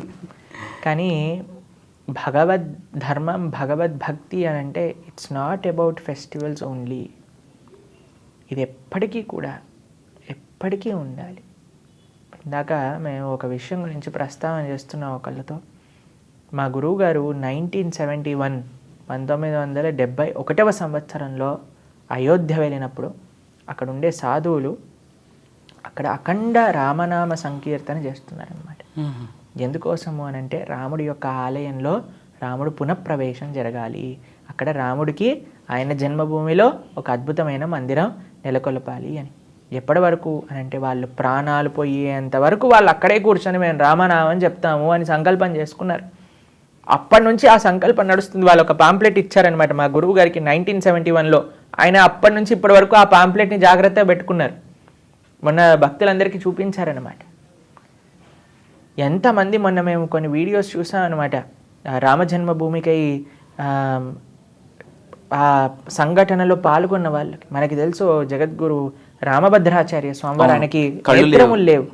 [SPEAKER 2] కానీ భగవద్ ధర్మం, భగవద్భక్తి అని అంటే it's not about festivals only. ఇది ఎప్పటికీ ఉండాలి. ఇందాక మేము ఒక విషయం గురించి ప్రస్తావన చేస్తున్నాం ఒకళ్ళతో. మా గురువు గారు 1971 సంవత్సరంలో అయోధ్య వెళ్ళినప్పుడు అక్కడ ఉండే సాధువులు అక్కడ అఖండ రామనామ సంకీర్తన చేస్తున్నారనమాట. ఎందుకోసము అని అంటే రాముడి యొక్క ఆలయంలో రాముడు పునఃప్రవేశం జరగాలి, అక్కడ రాముడికి ఆయన జన్మభూమిలో ఒక అద్భుతమైన మందిరం నెలకొల్పాలి అని. ఎప్పటి వరకు అని అంటే వాళ్ళు ప్రాణాలు పోయేంత వరకు వాళ్ళు అక్కడే కూర్చొని మేము రామనామం చెప్తాము అని సంకల్పం చేసుకున్నారు. అప్పటి నుంచి ఆ సంకల్పం నడుస్తుంది. వాళ్ళు ఒక పాంప్లెట్ ఇచ్చారనమాట మా గురువు గారికి 1971లో. ఆయన అప్పటి నుంచి ఇప్పటి వరకు ఆ పాంప్లెట్ని జాగ్రత్తగా పెట్టుకున్నారు. మొన్న భక్తులందరికీ చూపించారనమాట. ఎంతమంది మొన్న మేము కొన్ని వీడియోస్ చూసాం అనమాట. రామజన్మభూమికై ఆ సంఘటనలో పాల్గొన్న వాళ్ళకి మనకి తెలుసు జగద్గురు రామభద్రాచార్య స్వామివారు ఆయనకి నేత్రములు లేవు,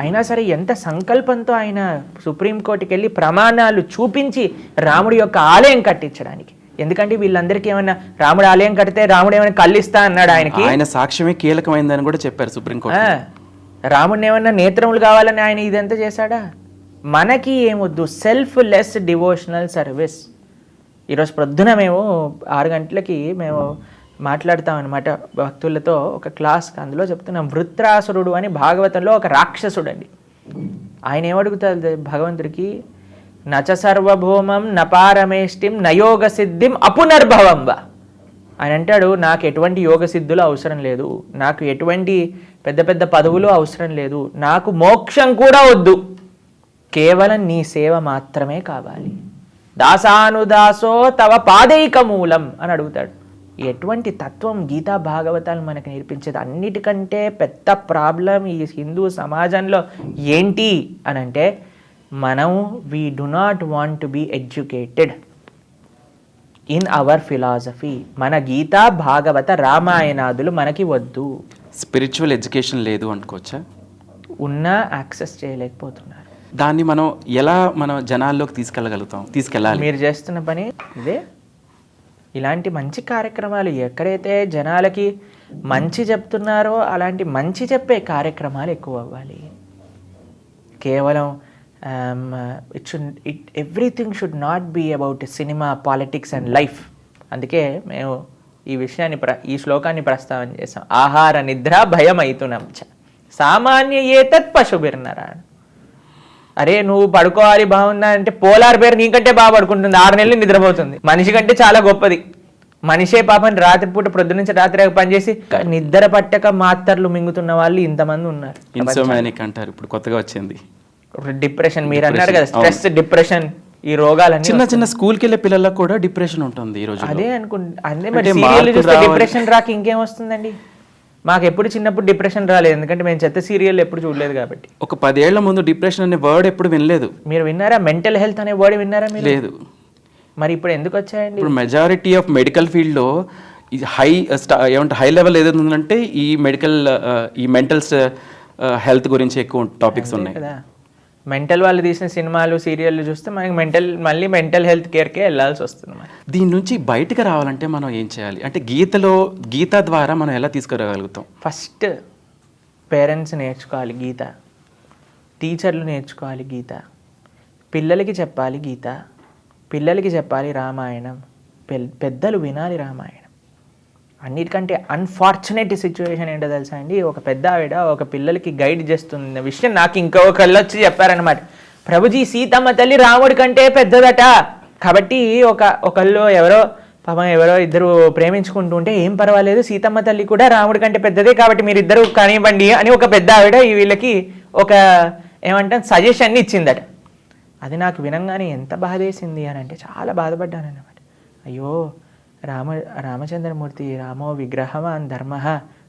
[SPEAKER 2] అయినా సరే ఎంత సంకల్పంతో ఆయన సుప్రీంకోర్టుకి వెళ్ళి ప్రమాణాలు చూపించి రాముడి యొక్క ఆలయం కట్టించడానికి. ఎందుకంటే వీళ్ళందరికీ ఏమన్నా రాముడు ఆలయం కడితే రాముడు ఏమైనా కల్లిస్తా అన్నాడు ఆయనకి.
[SPEAKER 1] ఆయన సాక్ష్యమే కీలకమైందని కూడా చెప్పారు సుప్రీంకోర్టు.
[SPEAKER 2] రాముడిని ఏమన్నా నేత్రములు కావాలని ఆయన ఇదంతా చేశాడా? మనకి ఏమొద్దు, సెల్ఫ్ లెస్ డివోషనల్ సర్వీస్. ఈరోజు ప్రొద్దున మేము 6 గంటలకి మేము మాట్లాడతాం అనమాట భక్తులతో ఒక క్లాస్. అందులో చెప్తున్నాం, వృత్రాసురుడు అని భాగవతంలో ఒక రాక్షసుడు అండి. ఆయన ఏమడుగుతాడు భగవంతుడికి, నచ సర్వభౌమం నపారమేష్టిం నయోగ సిద్ధిం అపునర్భవం వా. ఆయన అంటాడు, నాకు ఎటువంటి యోగ సిద్ధులు అవసరం లేదు, నాకు ఎటువంటి పెద్ద పెద్ద పదవులు అవసరం లేదు, నాకు మోక్షం కూడా వద్దు, కేవలం నీ సేవ మాత్రమే కావాలి. దాసానుదాసో తవ పాదైక మూలం అని అడుగుతాడు. ఎటువంటి తత్వం గీతా భాగవతాలు మనకు నేర్పించేది. అన్నిటికంటే పెద్ద ప్రాబ్లం ఈ హిందూ సమాజంలో ఏంటి అని అంటే, మనం we do not want to be educated in our philosophy. మన గీతా భాగవత రామాయణాదులు మనకి వద్దు.
[SPEAKER 1] స్పిరిచువల్ ఎడ్యుకేషన్ లేదు అనుకోవచ్చా?
[SPEAKER 2] ఉన్నా యాక్సెస్ చేయలేకపోతున్నారు.
[SPEAKER 1] దాన్ని మనం ఎలా మనం జనాల్లోకి తీసుకెళ్ళాలి?
[SPEAKER 2] మీరు చేస్తున్న పని ఇదే. ఇలాంటి మంచి కార్యక్రమాలు ఎక్కడైతే జనాలకి మంచి చెప్తున్నారో అలాంటి మంచి చెప్పే కార్యక్రమాలు ఎక్కువ అవ్వాలి. కేవలం everything should not be about cinema, politics and life. అందుకే మేము ఈ విషయాన్ని ఈ శ్లోకాన్ని ప్రస్తావన చేసాం. ఆహార నిద్ర భయమైతునం చ సామాన్య ఏతత్ పశుభిర్నరాణ. అరే నువ్వు పడుకోవాలి బాగుందా అంటే పోలార్ బేర్ నీకంటే బాగా పడుకుంటుంది, 6 నెలలు నిద్రపోతుంది. మనిషి కంటే చాలా గొప్పది. మనిషే పాపం రాత్రిపూట ప్రొద్దు నుంచి రాత్రి పనిచేసి నిద్ర పట్టక మాత్రలు మింగుతున్న వాళ్ళు ఇంతమంది ఉన్నారు.
[SPEAKER 1] ఇన్సోమానిక్ అంటారు ఇప్పుడు కొత్తగా వచ్చింది.
[SPEAKER 2] డిప్రెషన్ మీరు అన్నారు కదా, స్ట్రెస్, డిప్రెషన్, ఈ రోగాలన్నీ
[SPEAKER 1] చిన్న చిన్న స్కూల్కి వెళ్ళే పిల్లలకు కూడా డిప్రెషన్ ఉంటుంది ఈ రోజు.
[SPEAKER 2] అదే అదే మరి సీరియల్ చూస్తే డిప్రెషన్ రాక ఇంకేం వస్తుందండి? మాకు ఎప్పుడు చిన్నప్పుడు డిప్రెషన్ రాలేదు, ఎందుకంటే మేము చెత్త సీరియల్ ఎప్పుడు చూడలేదు కాబట్టి.
[SPEAKER 1] ఒక 10 ఏళ్ల ముందు డిప్రెషన్ అనే వర్డ్ ఎప్పుడు వినలేదు.
[SPEAKER 2] మీరు విన్నారా? మెంటల్ హెల్త్ అనే వర్డ్ విన్నారా మీరు?
[SPEAKER 1] లేదు.
[SPEAKER 2] మరి ఇప్పుడు ఎందుకు వచ్చాయండి?
[SPEAKER 1] ఇప్పుడు మెజారిటీ ఆఫ్ మెడికల్ ఫీల్డ్లో హై లెవెల్ ఏదైతే ఉందంటే ఈ మెంటల్ హెల్త్ గురించి ఎక్కువ టాపిక్స్ ఉన్నాయి
[SPEAKER 2] కదా. మెంటల్ వాళ్ళు తీసిన సినిమాలు, సీరియళ్ళు చూస్తే మనకి మళ్ళీ మెంటల్ హెల్త్ కేర్కే వెళ్ళాల్సి వస్తుంది.
[SPEAKER 1] దీని నుంచి బయటకు రావాలంటే మనం ఏం చేయాలి అంటే, గీత ద్వారా మనం ఎలా తీసుకురాగలుగుతాం?
[SPEAKER 2] ఫస్ట్ పేరెంట్స్ నేర్చుకోవాలి గీత, టీచర్లు నేర్చుకోవాలి గీత, పిల్లలకి చెప్పాలి గీత, పిల్లలకి చెప్పాలి రామాయణం, పెద్దలు వినాలి రామాయణం. అన్నిటికంటే అన్ఫార్చునేట్ సిచ్యువేషన్ ఏంటో తెలుసా అండి, ఒక పెద్ద ఆవిడ ఒక పిల్లలకి గైడ్ చేస్తున్న విషయం నాకు ఇంకొకళ్ళు వచ్చి చెప్పారనమాట. ప్రభుజీ సీతమ్మ తల్లి రాముడి కంటే పెద్దదట, కాబట్టి ఒకళ్ళు ఎవరో ఇద్దరు ప్రేమించుకుంటూ ఉంటే ఏం పర్వాలేదు, సీతమ్మ తల్లి కూడా రాముడి కంటే పెద్దదే, కాబట్టి మీరు ఇద్దరు కానివ్వండి అని ఒక పెద్ద ఆవిడ వీళ్ళకి ఒక సజెషన్ని ఇచ్చిందట. అది నాకు వినంగానే ఎంత బాధేసింది అని అంటే, చాలా బాధపడ్డాను అన్నమాట. అయ్యో రామచంద్రమూర్తి రామో విగ్రహవాన్ ధర్మ,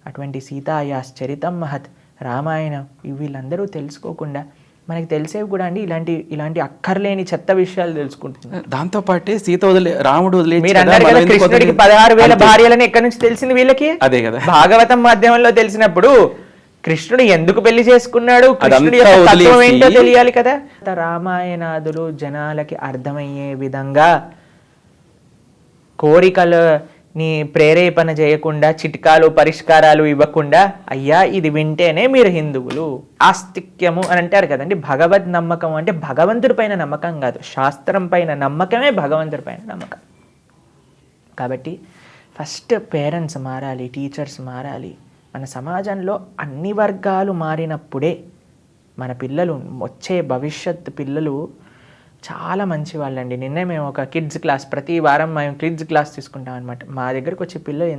[SPEAKER 2] అటువంటి సీతాయాశ్చరితం మహత్, రామాయణం వీళ్ళందరూ తెలుసుకోకుండా మనకి తెలిసేవి కూడా అండి ఇలాంటి అక్కర్లేని చెత్త విషయాలు తెలుసుకుంటున్నారు.
[SPEAKER 1] దాంతో పాటే రాముడు
[SPEAKER 2] మీరు అన్నారు కదా కృష్ణుడికి 16,000 భార్యలని ఎక్కడి నుంచి తెలిసింది వీళ్ళకి?
[SPEAKER 1] అదే కదా,
[SPEAKER 2] భాగవతం మాధ్యమంలో తెలిసినప్పుడు కృష్ణుడు ఎందుకు పెళ్లి చేసుకున్నాడు, కృష్ణుడి యొక్క తత్వం ఏంటో తెలియాలి కదా. రామాయణాదులు జనాలకి అర్థమయ్యే విధంగా కోరికలని ప్రేరేపణ చేయకుండా, చిట్కాలు పరిష్కారాలు ఇవ్వకుండా, అయ్యా ఇది వింటేనే మీరు హిందువులు, ఆస్తిక్యము అని అంటారు కదండి. భగవద్ నమ్మకం అంటే భగవంతుడి పైన నమ్మకం కాదు, శాస్త్రం పైన నమ్మకమే భగవంతుడి పైన నమ్మకం. కాబట్టి ఫస్ట్ పేరెంట్స్ మారాలి, టీచర్స్ మారాలి. మన సమాజంలో అన్ని వర్గాలు మారినప్పుడే మన పిల్లలు, వచ్చే భవిష్యత్ పిల్లలు చాలా మంచి వాళ్ళండి. నిన్నే మేము ఒక కిడ్స్ క్లాస్, ప్రతి వారం మేము కిడ్స్ క్లాస్ తీసుకుంటాం అనమాట. మా దగ్గరకు వచ్చే పిల్లలు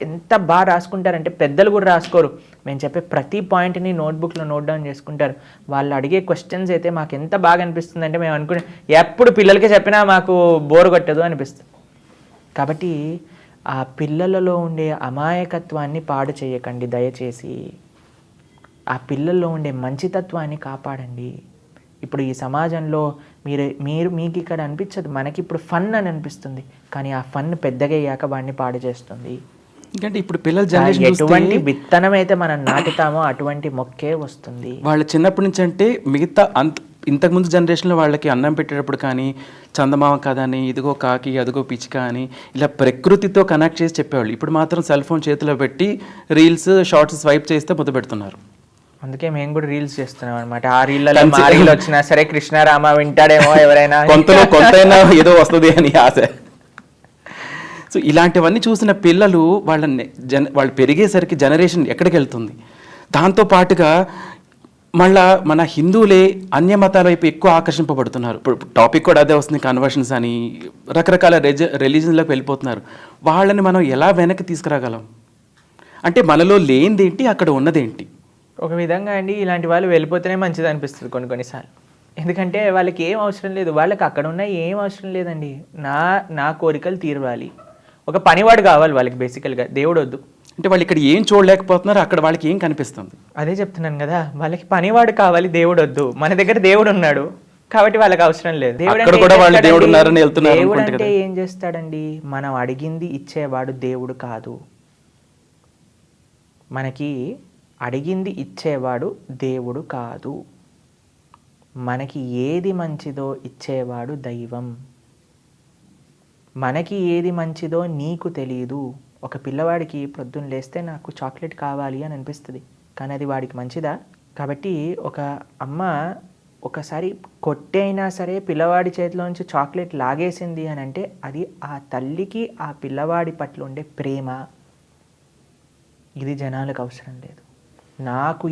[SPEAKER 2] ఎంత బాగా రాసుకుంటారంటే, పెద్దలు కూడా రాసుకోరు. మేము చెప్పే ప్రతి పాయింట్ని నోట్బుక్లో నోట్ డౌన్ చేసుకుంటారు. వాళ్ళు అడిగే క్వశ్చన్స్ అయితే మాకు ఎంత బాగా అనిపిస్తుంది అంటే, మేము అనుకునే ఎప్పుడు పిల్లలకి చెప్పినా మాకు బోర్ కొట్టదు అనిపిస్తుంది. కాబట్టి ఆ పిల్లలలో ఉండే అమాయకత్వాన్ని పాడు చేయకండి దయచేసి. ఆ పిల్లల్లో ఉండే మంచితత్వాన్ని కాపాడండి. ఇప్పుడు ఈ సమాజంలో మీకు ఇక్కడ అనిపించదు, మనకి ఇప్పుడు ఫన్ అని అనిపిస్తుంది, కానీ ఆ ఫన్ పెద్దగా అయ్యాక వాడిని పాడు చేస్తుంది.
[SPEAKER 1] ఎందుకంటే ఇప్పుడు పిల్లల జనరేషన్
[SPEAKER 2] ఎటువంటి విత్తనం అయితే మనం నాటుతామో అటువంటి మొక్కే వస్తుంది.
[SPEAKER 1] వాళ్ళ చిన్నప్పటి నుంచి అంటే మిగతా ఇంతకుముందు జనరేషన్లో వాళ్ళకి అన్నం పెట్టేటప్పుడు కానీ చందమామ కథ అని, ఇదిగో కాకి అదిగో పిచ్చిక అని ఇలా ప్రకృతితో కనెక్ట్ చేసి చెప్పేవాళ్ళు. ఇప్పుడు మాత్రం సెల్ ఫోన్ చేతిలో పెట్టి రీల్స్ షార్ట్స్ స్వైప్ చేస్తే ముద్ద పెడుతున్నారు.
[SPEAKER 2] అందుకే మేము కూడా రీల్స్ చేస్తున్నాం అనమాట. ఆ రీళ్ళలో మా రీల్ వచ్చినా సరే కృష్ణారామ వింటాడేమో ఎవరైనా,
[SPEAKER 1] కొంతైనా ఏదో వస్తుంది అని ఆశ. సో ఇలాంటివన్నీ చూసిన పిల్లలు వాళ్ళు పెరిగేసరికి జనరేషన్ ఎక్కడికి వెళ్తుంది. దాంతోపాటుగా మళ్ళా మన హిందువులే అన్య మతాల వైపు ఎక్కువ ఆకర్షింపబడుతున్నారు. ఇప్పుడు టాపిక్ కూడా అదే వస్తుంది, కన్వర్షన్స్ అని రకరకాల రిలీజన్లోకి వెళ్ళిపోతున్నారు. వాళ్ళని మనం ఎలా వెనక్కి తీసుకురాగలం? అంటే మనలో లేనిదేంటి, అక్కడ ఉన్నదేంటి?
[SPEAKER 2] ఒక విధంగా అండి, ఇలాంటి వాళ్ళు వెళ్ళిపోతేనే మంచిది అనిపిస్తుంది కొన్నిసార్లు. ఎందుకంటే వాళ్ళకి ఏం అవసరం లేదు, వాళ్ళకి అక్కడ ఉన్న ఏం అవసరం లేదండి. నా కోరికలు తీరవాలి, ఒక పనివాడు కావాలి వాళ్ళకి. బేసికల్గా దేవుడు వద్దు.
[SPEAKER 1] అంటే వాళ్ళు ఇక్కడ ఏం చూడలేకపోతున్నారు, అక్కడ వాళ్ళకి ఏం కనిపిస్తుంది?
[SPEAKER 2] అదే చెప్తున్నాను కదా, వాళ్ళకి పనివాడు కావాలి, దేవుడు వద్దు. మన దగ్గర దేవుడు ఉన్నాడు కాబట్టి వాళ్ళకి అవసరం లేదు. దేవుడు అంటే ఏం చేస్తాడండి? మనం అడిగింది ఇచ్చేవాడు దేవుడు కాదు. మనకి అడిగింది ఇచ్చేవాడు దేవుడు కాదు. మనకి ఏది మంచిదో ఇచ్చేవాడు దైవం. మనకి ఏది మంచిదో నీకు తెలియదు. ఒక పిల్లవాడికి ప్రొద్దున లేస్తే నాకు చాక్లెట్ కావాలి అని అనిపిస్తుంది, కానీ అది వాడికి మంచిదా? కాబట్టి ఒక అమ్మ ఒకసారి కొట్టైనా సరే పిల్లవాడి చేతిలోంచి చాక్లెట్ లాగేసింది అని అంటే అది ఆ తల్లికి ఆ పిల్లవాడి పట్ల ఉండే ప్రేమ. ఇది జనాలకు అవసరం లేదు. నాకు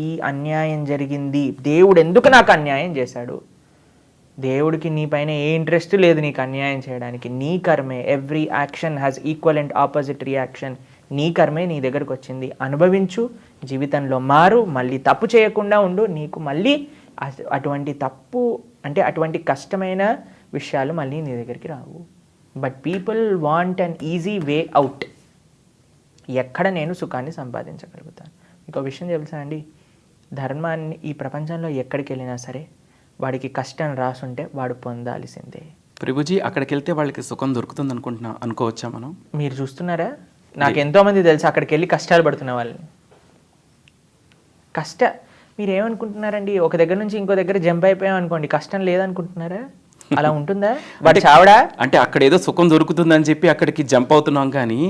[SPEAKER 2] ఈ అన్యాయం జరిగింది, దేవుడు ఎందుకు నాకు అన్యాయం చేశాడు? దేవుడికి నీ పైన ఏ ఇంట్రెస్ట్ లేదు నీకు అన్యాయం చేయడానికి. నీ కర్మే. Every action has equal and opposite reaction. నీ కర్మే నీ దగ్గరకు వచ్చింది, అనుభవించు, జీవితంలో మారు, మళ్ళీ తప్పు చేయకుండా ఉండు. నీకు మళ్ళీ అటువంటి తప్పు అంటే అటువంటి కష్టమైన విషయాలు మళ్ళీ నీ దగ్గరికి రావు. But people want an easy way out. ఎక్కడ నేను సుఖాన్ని సంపాదించగలుగుతాను? ఇంకో విషయం తెలుసా అండి, ధర్మాన్ని ఈ ప్రపంచంలో ఎక్కడికి వెళ్ళినా సరే వాడికి కష్టం రాసుంటే వాడు పొందాల్సిందే.
[SPEAKER 1] ప్రభుజీ, అక్కడికి వెళ్తే వాళ్ళకి సుఖం దొరుకుతుంది అనుకోవచ్చా మనం?
[SPEAKER 2] మీరు చూస్తున్నారా, నాకు ఎంతోమంది తెలుసు అక్కడికి వెళ్ళి కష్టాలు పడుతున్న వాళ్ళని. మీరు ఏమనుకుంటున్నారండి, ఒక దగ్గర నుంచి ఇంకో దగ్గర జంప్ అయిపోయాం అనుకోండి, కష్టం లేదనుకుంటున్నారా? అలా ఉంటుందా? వాటి చావడా
[SPEAKER 1] అంటే అక్కడ ఏదో సుఖం దొరుకుతుందని చెప్పి అక్కడికి జంప్ అవుతున్నాం, కానీ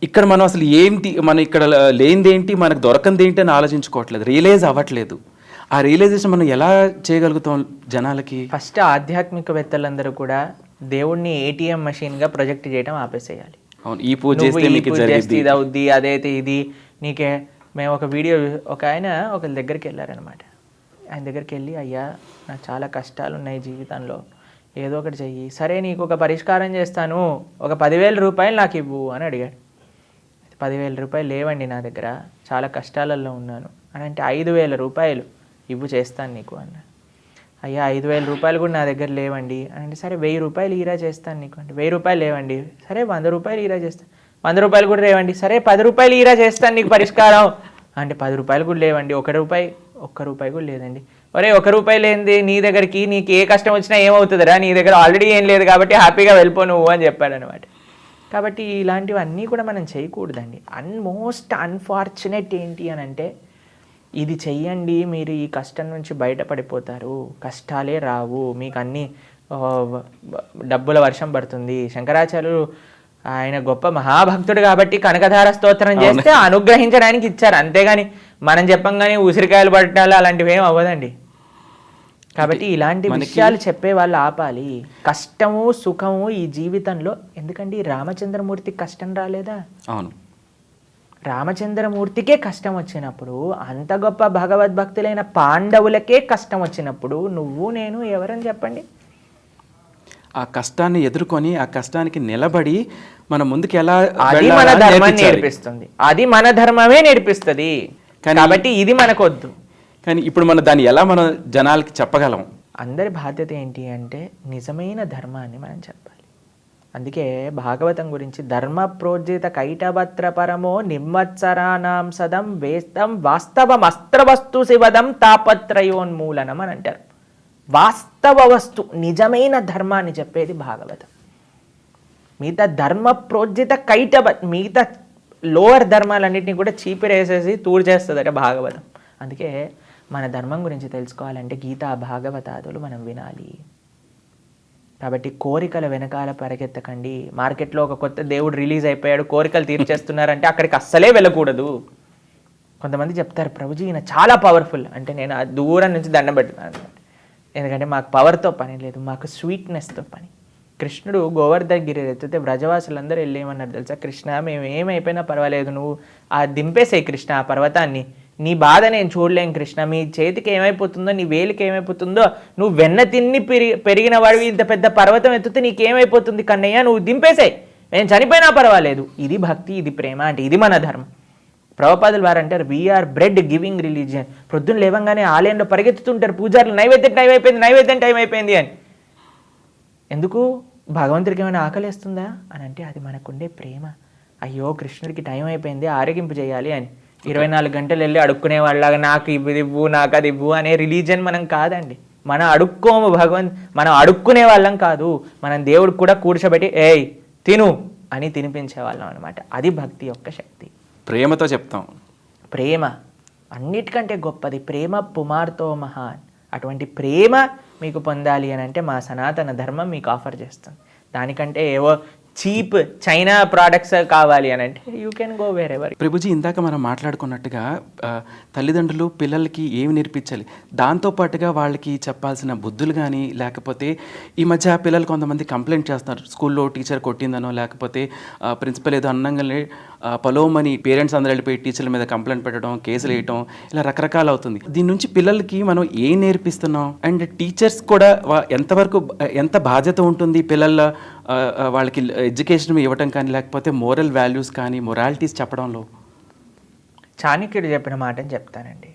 [SPEAKER 1] ఇక్కడ మనం అసలు ఏంటి, మనం ఇక్కడ లేనిదేంటి, మనకు దొరకంది ఏంటి అని ఆలోచించుకోవట్లేదు, రియలైజ్ అవ్వట్లేదు. ఆ రియలైజేషన్ మనం ఎలా చేయగలుగుతాం జనాలకి?
[SPEAKER 2] ఫస్ట్ ఆధ్యాత్మికవేత్తలందరూ కూడా దేవుడిని ఏటీఎం మెషిన్గా ప్రొజెక్ట్ చేయడం ఆపేసేయాలి.
[SPEAKER 1] అవును, ఈ పూజ చేస్తే
[SPEAKER 2] ఇది అవుద్ది, అదైతే ఇది నీకే. మేము ఒక వీడియో, ఒక ఆయన ఒకరి దగ్గరికి వెళ్ళారనమాట. ఆయన దగ్గరికి వెళ్ళి, అయ్యా నాకు చాలా కష్టాలు ఉన్నాయి జీవితంలో, ఏదో ఒకటి చెయ్యి. సరే నీకు ఒక పరిష్కారం చేస్తాను, ఒక 10,000 రూపాయలు నాకు ఇవ్వు అని అడిగాడు. 10,000 రూపాయలు లేవండి నా దగ్గర, చాలా కష్టాలలో ఉన్నాను అని అంటే, 5,000 రూపాయలు ఇవ్వు, చేస్తాను నీకు అన్నాడు. అయ్యా 5,000 రూపాయలు కూడా నా దగ్గర లేవండి అని అంటే, సరే 1,000 రూపాయలు ఈరా చేస్తాను నీకు అంటే, 1,000 రూపాయలు లేవండి, సరే 100 రూపాయలు ఈరా చేస్తాను. 100 రూపాయలు కూడా లేవండి, సరే 10 రూపాయలు ఈరా చేస్తాను నీకు పరిష్కారం అంటే, 10 రూపాయలు కూడా లేవండి, ఒక్క రూపాయి కూడా లేదండి. ఒరే 1 రూపాయి లేనిది నీ దగ్గరికి నీకు ఏ కష్టం వచ్చినా ఏమవుతుందిరా, నీ దగ్గర ఆల్రెడీ ఏం లేదు కాబట్టి హ్యాపీగా వెళ్ళిపో నువ్వు అని చెప్పాడు అనమాట. కాబట్టి ఇలాంటివన్నీ కూడా మనం చేయకూడదండి. మోస్ట్ అన్ఫార్చునేట్ ఏంటి అని అంటే, ఇది చెయ్యండి మీరు ఈ కష్టం నుంచి బయటపడిపోతారు, కష్టాలే రావు, మీకు అన్ని డబ్బుల వర్షం పడుతుంది. శంకరాచార్యులు ఆయన గొప్ప మహాభక్తుడు కాబట్టి కనకధార స్తోత్రం చేస్తే అనుగ్రహించడానికి ఇచ్చారు, అంతేగాని మనం చెప్పంగానే ఉసిరికాయలు పట్టాలి అలాంటివి ఏం అవ్వదండి. కాబట్టి ఇలాంటి విషయాలు చెప్పే వాళ్ళు ఆపాలి. కష్టము సుఖము ఈ జీవితంలో ఎందుకండి, రామచంద్రమూర్తికి కష్టం రాలేదా?
[SPEAKER 1] అవును,
[SPEAKER 2] రామచంద్రమూర్తికే కష్టం వచ్చినప్పుడు, అంత గొప్ప భగవద్భక్తులైన పాండవులకే కష్టం వచ్చినప్పుడు నువ్వు నేను ఎవరని చెప్పండి?
[SPEAKER 1] ఆ కష్టాన్ని ఎదుర్కొని ఆ కష్టానికి నిలబడి మన ముందుకు ఎలా
[SPEAKER 2] అది మన ధర్మాన్ని నేర్పిస్తుంది, అది మన ధర్మమే నేర్పిస్తుంది. కాబట్టి ఇది మనకొద్దు.
[SPEAKER 1] కానీ ఇప్పుడు మనం దాన్ని ఎలా మనం జనాలకి చెప్పగలం?
[SPEAKER 2] అందరి బాధ్యత ఏంటి అంటే నిజమైన ధర్మాన్ని మనం చెప్పాలి. అందుకే భాగవతం గురించి ధర్మ ప్రోజ్జిత కైటభత్ర పరమో నిమ్మత్సరానాం సదం వేస్తం వాస్తవం అస్త్రవస్తు శివదం తాపత్రయోన్మూలనం అని అంటారు. వాస్తవ వస్తు నిజమైన ధర్మాన్ని చెప్పేది భాగవతం. మిగతా ధర్మ ప్రోజ్జిత మిగతా లోవర్ ధర్మాలన్నింటినీ కూడా చీపిరేసేసి తూడు చేస్తుందట భాగవతం. అందుకే మన ధర్మం గురించి తెలుసుకోవాలంటే గీతా భాగవతాదులు మనం వినాలి. కాబట్టి కోరికల వెనకాల పరిగెత్తకండి. మార్కెట్లో ఒక కొత్త దేవుడు రిలీజ్ అయిపోయాడు, కోరికలు తీర్చేస్తున్నారంటే అక్కడికి అస్సలే వెళ్ళకూడదు. కొంతమంది చెప్తారు ప్రభుజీ ఈయన చాలా పవర్ఫుల్ అంటే, నేను ఆ దూరం నుంచి దండం పెడుతున్నాను. ఎందుకంటే మాకు పవర్తో పని లేదు, మాకు స్వీట్నెస్తో పని. కృష్ణుడు గోవర్ధన్ గిరి ఎత్తితే వ్రజవాసులందరూ వెళ్ళి ఏమన్నారు తెలుసా? కృష్ణ మేము ఏమైపోయినా పర్వాలేదు, నువ్వు ఆ దింపేసాయి కృష్ణ ఆ పర్వతాన్ని, నీ బాధ నేను చూడలేను కృష్ణ, మీ చేతికి ఏమైపోతుందో నీ వేలికి ఏమైపోతుందో, నువ్వు వెన్న తిన్ని పెరిగిన వాడివి, ఇంత పెద్ద పర్వతం ఎత్తితే నీకేమైపోతుంది కన్నయ్య, నువ్వు దింపేసాయి, నేను చనిపోయినా పర్వాలేదు. ఇది భక్తి, ఇది ప్రేమ అంటే ఇది మన ధర్మం. ప్రభుపాదులు వారు అంటారు వీఆర్ బ్రెడ్ గివింగ్ రిలీజియన్. ప్రొద్దున లేవంగానే ఆలయంలో పరిగెత్తుతుంటారు పూజారులు, నైవేద్యం టైం అయిపోయింది, నైవేద్యం టైం అయిపోయింది అని. ఎందుకు? భగవంతుడికి ఏమైనా ఆకలిస్తుందా అని అంటే అది మనకుండే ప్రేమ. అయ్యో కృష్ణుడికి టైం అయిపోయింది ఆరగింపు చేయాలి అని 24 గంటలు వెళ్ళి అడుక్కునే వాళ్ళగా నాకు ఇది ఇవ్వు నాకు అది ఇవ్వు అనే రిలీజియన్ మనం కాదండి. మనం అడుక్కోము మనం అడుక్కునే వాళ్ళం కాదు. మనం దేవుడికి కూడా కూర్చోబెట్టి ఏయ్ తిను అని తినిపించే వాళ్ళం అనమాట. అది భక్తి యొక్క శక్తి.
[SPEAKER 1] ప్రేమతో చెప్తాం.
[SPEAKER 2] ప్రేమ అన్నిటికంటే గొప్పది. ప్రేమ పుమార్తో మహాన్. అటువంటి ప్రేమ మీకు పొందాలి అని అంటే మా సనాతన ధర్మం మీకు ఆఫర్ చేస్తుంది. దానికంటే ఏవో చీప్ చైనా ప్రోడక్ట్స్ కావాలి అని అంటే you can go where ever.
[SPEAKER 1] Prabhuji ఇందాక మనం మాట్లాడుకున్నట్టుగా తల్లిదండ్రులు పిల్లలకి ఏమి నేర్పించాలి, దాంతోపాటుగా వాళ్ళకి చెప్పాల్సిన బుద్ధులు కానీ, లేకపోతే ఈ మధ్య పిల్లలు కొంతమంది కంప్లైంట్ చేస్తున్నారు, స్కూల్లో టీచర్ కొట్టిందనో లేకపోతే ప్రిన్సిపల్ ఏదో అన్నంగానే పలోమని పేరెంట్స్ అందరూ వెళ్ళిపోయి టీచర్ల మీద కంప్లైంట్ పెట్టడం, కేసులు వేయటం, ఇలా రకరకాలు అవుతుంది. దీని నుంచి పిల్లలకి మనం ఏం నేర్పిస్తున్నాం అండ్ టీచర్స్ కూడా ఎంతవరకు ఎంత బాధ్యత ఉంటుంది పిల్లల వాళ్ళకి ఎడ్యుకేషన్ ఇవ్వటం కానీ, లేకపోతే మోరల్ వాల్యూస్ కానీ, మొరాలిటీస్ చెప్పడంలో?
[SPEAKER 2] చాణక్యుడు చెప్పిన మాటని చెప్తానండి.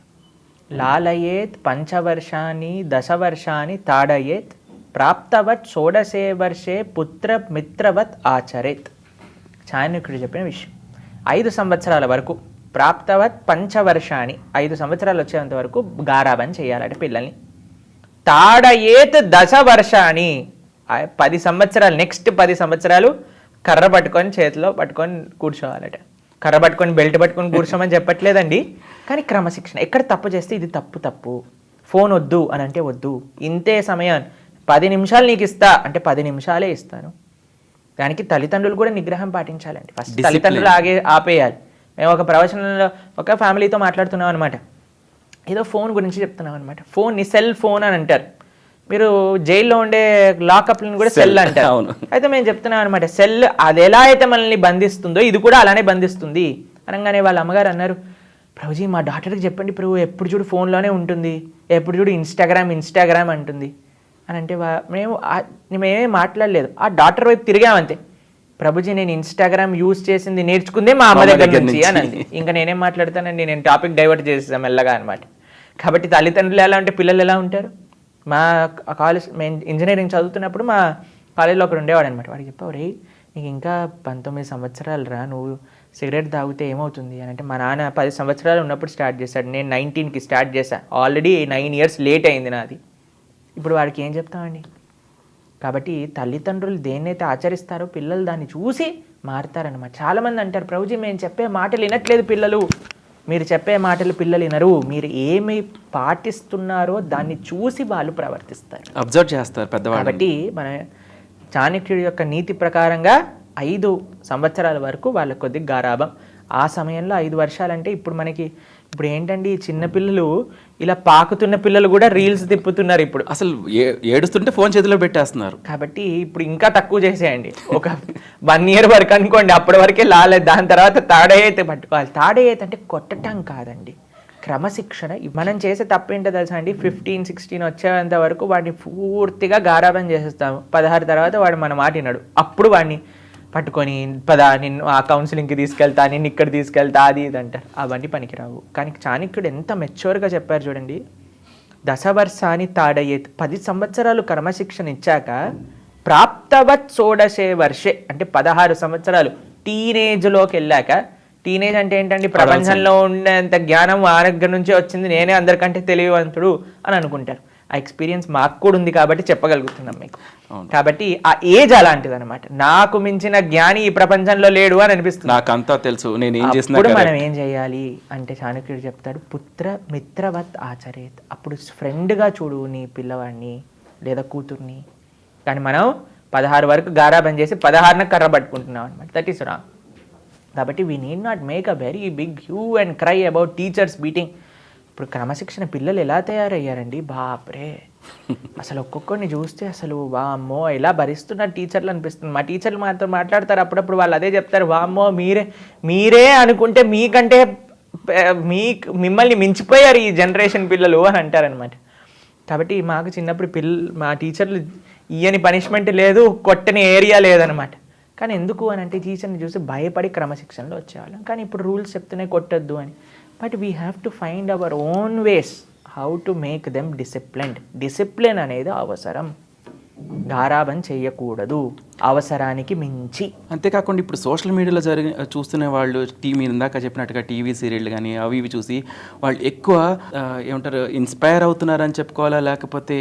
[SPEAKER 2] లాలయేత్ పంచవర్షాన్ని దశవర్షాన్ని తాడయేత్ ప్రాప్తవత్ షోడశే వర్షే పుత్ర మిత్రవత్ ఆచరేత్. చాణక్యుడు చెప్పిన విషయం. 5 సంవత్సరాల వరకు ప్రాప్తవత్ పంచవర్షాన్ని 5 సంవత్సరాలు వచ్చేంత వరకు గారాబం చేయాలంటే పిల్లల్ని. తాడయేత్ దశవర్షాన్ని 10 సంవత్సరాలు, నెక్స్ట్ 10 సంవత్సరాలు కర్ర పట్టుకొని చేతిలో పట్టుకొని కూర్చోవాలట. కర్ర పట్టుకొని బెల్ట్ పట్టుకొని కూర్చోమని చెప్పట్లేదండి, కానీ క్రమశిక్షణ. ఎక్కడ తప్పు చేస్తే ఇది తప్పు, ఫోన్ వద్దు అని అంటే వద్దు, ఇంతే సమయం 10 నిమిషాలు నీకు ఇస్తా అంటే 10 నిమిషాలే ఇస్తాను. దానికి తల్లిదండ్రులు కూడా నిగ్రహం పాటించాలండి. ఫస్ట్ తల్లిదండ్రులు ఆపేయాలి. మేము ఒక ప్రవచనంలో ఒక ఫ్యామిలీతో మాట్లాడుతున్నాం అనమాట, ఏదో ఫోన్ గురించి చెప్తున్నాం అనమాట. ఫోన్ని సెల్ ఫోన్ అని అంటారు. మీరు జైల్లో ఉండే లాకప్లను కూడా సెల్ అంటారు. అయితే మేము చెప్తున్నాం అనమాట, సెల్ అది ఎలా అయితే మనల్ని బంధిస్తుందో ఇది కూడా అలానే బంధిస్తుంది అనగానే వాళ్ళ అమ్మగారు అన్నారు, ప్రభుజీ మా డాక్టర్కి చెప్పండి ప్రభు, ఎప్పుడు చూడు ఫోన్లోనే ఉంటుంది, ఎప్పుడు చూడు ఇన్స్టాగ్రామ్ అంటుంది అని అంటే మేమేమీ మాట్లాడలేదు. ఆ డాక్టర్ వైపు తిరిగామంతే. ప్రభుజీ నేను ఇన్స్టాగ్రామ్ యూజ్ చేసింది నేర్చుకుందే మా అమ్మ దగ్గర నుంచి అని అంది. ఇంకా నేనేం మాట్లాడతానండి, నేను టాపిక్ డైవర్ట్ చేసేసాను మెల్లగా అనమాట. కాబట్టి తల్లిదండ్రులు ఎలా ఉంటే పిల్లలు ఎలా ఉంటారు? మా కాలేజ్ మేము ఇంజనీరింగ్ చదువుతున్నప్పుడు మా కాలేజ్లో ఒకడు ఉండేవాడు అనమాట. వాడికి చెప్పావు రే నీకు ఇంకా 19 సంవత్సరాలు రా, నువ్వు సిగరెట్ తాగితే ఏమవుతుంది అని అంటే, మా నాన్న 10 సంవత్సరాలు ఉన్నప్పుడు స్టార్ట్ చేశాడు, నేను 19కి స్టార్ట్ చేశాను, ఆల్రెడీ 9 years లేట్ అయింది నాది. ఇప్పుడు వాడికి ఏం చెప్తామండి? కాబట్టి తల్లిదండ్రులు దేన్నైతే ఆచరిస్తారో పిల్లలు దాన్ని చూసి మారుతారనమాట. చాలామంది అంటారు ప్రభుజీ మేము చెప్పే మాటలు వినట్లేదు పిల్లలు. మీరు చెప్పే మాటలు పిల్లలు వినరు, మీరు ఏమి పాటిస్తున్నారో దాన్ని చూసి వాళ్ళు ప్రవర్తిస్తారు,
[SPEAKER 1] అబ్జర్వ్ చేస్తారు పెద్దవాళ్ళు.
[SPEAKER 2] కాబట్టి మన చాణక్యుడి యొక్క నీతి ప్రకారంగా 5 సంవత్సరాల వరకు వాళ్ళ కొద్దిగా గారాబం. ఆ సమయంలో 5 వర్షాలంటే ఇప్పుడు ఏంటండి, చిన్నపిల్లలు ఇలా పాకుతున్న పిల్లలు కూడా రీల్స్ తిప్పుతున్నారు. ఇప్పుడు
[SPEAKER 1] అసలు ఏడుస్తుంటే ఫోన్ చేతిలో పెట్టేస్తున్నారు.
[SPEAKER 2] కాబట్టి ఇప్పుడు ఇంకా తక్కువ చేసేయండి, ఒక 1 year వరకు అనుకోండి, అప్పటి వరకే లాలేదు. దాని తర్వాత తాడేయైతే పట్టుకోవాలి. తాడేయైతే అంటే కొట్టడం కాదండి, క్రమశిక్షణ. మనం చేసే తప్పేంటో తెలుసా అండి, 15-16 వచ్చేంత వరకు వాడిని పూర్తిగా గారాబం చేసేస్తాము. 16 తర్వాత వాడు మన మాట వినడు. అప్పుడు వాడిని పట్టుకొని నిన్ను ఆ కౌన్సిలింగ్కి తీసుకెళ్తా, నిన్ను ఇక్కడ తీసుకెళ్తా, అది ఇది అంటారు. అవన్నీ పనికిరావు. కానీ చాణక్యుడు ఎంత మెచ్యూర్గా చెప్పారు చూడండి. దశవర్షాన్ని తాడయ్యేత్ 10 సంవత్సరాలు క్రమశిక్షణ ఇచ్చాక ప్రాప్తవత్ షోడశే వర్షే అంటే 16 సంవత్సరాలు టీనేజ్లోకి వెళ్ళాక, టీనేజ్ అంటే ఏంటండి, ప్రపంచంలో ఉండేంత జ్ఞానం ఆ దగ్గర నుంచే వచ్చింది, నేనే అందరికంటే తెలివివంతుడు అని అనుకుంటారు. ఆ ఎక్స్పీరియన్స్ మాకు కూడా ఉంది కాబట్టి చెప్పగలుగుతున్నాం మీకు. కాబట్టి ఆ ఏజ్ అలాంటిది అనమాట. నాకు మించిన జ్ఞాని ఈ ప్రపంచంలో లేడు అని అనిపిస్తుంది.
[SPEAKER 1] నాకంతా తెలుసు, నేను ఏం చేసినా.
[SPEAKER 2] అప్పుడు మనం ఏం చేయాలి అంటే చాణక్యుడు చెప్తాడు, పుత్ర మిత్రవత్ ఆచరేత్. అప్పుడు ఫ్రెండ్గా చూడు నీ పిల్లవాడిని లేదా కూతుర్ని. కానీ మనం 16 వరకు గారాబం చేసి 16న కర్ర పట్టుకుంటున్నాం అనమాట. That is wrong. కాబట్టి we need not make a very big hue and cry about teachers beating. ఇప్పుడు క్రమశిక్షణ పిల్లలు ఎలా తయారయ్యారండి, బాప్రే. అసలు ఒక్కొక్కరిని చూస్తే అసలు వామ్మో ఎలా భరిస్తున్నారు టీచర్లు అనిపిస్తుంది. మా టీచర్లు మాతో మాట్లాడతారు అప్పుడప్పుడు, వాళ్ళు అదే చెప్తారు, వామ్మో మీరే అనుకుంటే మీకంటే మిమ్మల్ని మించిపోయారు ఈ జనరేషన్ పిల్లలు అని అంటారనమాట. కాబట్టి మాకు చిన్నప్పుడు మా టీచర్లు ఇయ్యని పనిష్మెంట్ లేదు, కొట్టని ఏరియా లేదనమాట. కానీ ఎందుకు అని అంటే టీచర్ని చూసి భయపడి క్రమశిక్షణలో వచ్చేవాళ్ళం. కానీ ఇప్పుడు రూల్స్ చెప్తూనే కొట్టద్దు అని. But we have to find our own ways how to make them disciplined. Discipline అనేది అవసరం, గారాబం చేయకూడదు అవసరానికి మించి.
[SPEAKER 1] అంతేకాకుండా ఇప్పుడు సోషల్ మీడియాలో చూస్తున్న వాళ్ళు మీరు ఇందాక చెప్పినట్టుగా టీవీ సీరియల్ కానీ అవి ఇవి చూసి వాళ్ళు ఎక్కువ ఏమంటారు ఇన్స్పైర్ అవుతున్నారని చెప్పుకోవాలా, లేకపోతే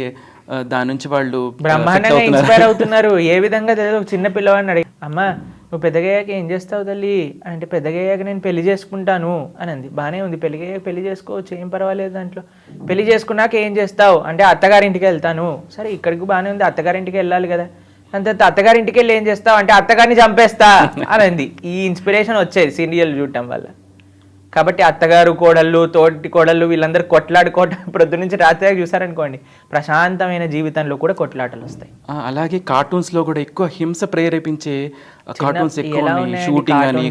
[SPEAKER 1] దాని నుంచి వాళ్ళు
[SPEAKER 2] బ్రహ్మాండంగా ఇన్స్పైర్ అవుతున్నారు. ఏ విధంగా తెలియదు. ఒక చిన్న పిల్లవాడిని అడిగి, అమ్మా నువ్వు పెద్దగయ్యాక ఏం చేస్తావు తల్లి అంటే, పెద్దగయ్యాక నేను పెళ్లి చేసుకుంటాను అని అంది. బాగానే ఉంది, పెళ్ళిగయ్యాక పెళ్లి చేసుకోవచ్చు, ఏం పర్వాలేదు దాంట్లో. పెళ్లి చేసుకున్నాక ఏం చేస్తావు అంటే, అత్తగారింటికి వెళ్తాను. సరే ఇక్కడికి బాగానే ఉంది, అత్తగారింటికి వెళ్ళాలి కదా. అంత అత్తగారింటికి వెళ్ళి ఏం చేస్తావు అంటే, అత్తగారిని చంపేస్తా అని అంది. ఈ ఇన్స్పిరేషన్ వచ్చేది సీరియల్ చూడటం వల్ల. కాబట్టి అత్తగారు కోడళ్ళు తోటి కోడళ్ళు వీళ్ళందరూ కొట్లాడుకోవటం ప్రొద్దు నుంచి రాత్రి చూసారనుకోండి, ప్రశాంతమైన జీవితంలో కూడా కొట్లాటలు వస్తాయి.
[SPEAKER 1] అలాగే కార్టూన్స్లో కూడా ఎక్కువ హింస ప్రేరేపించే కార్టూన్స్ ఎక్కువ షూటింగ్ అని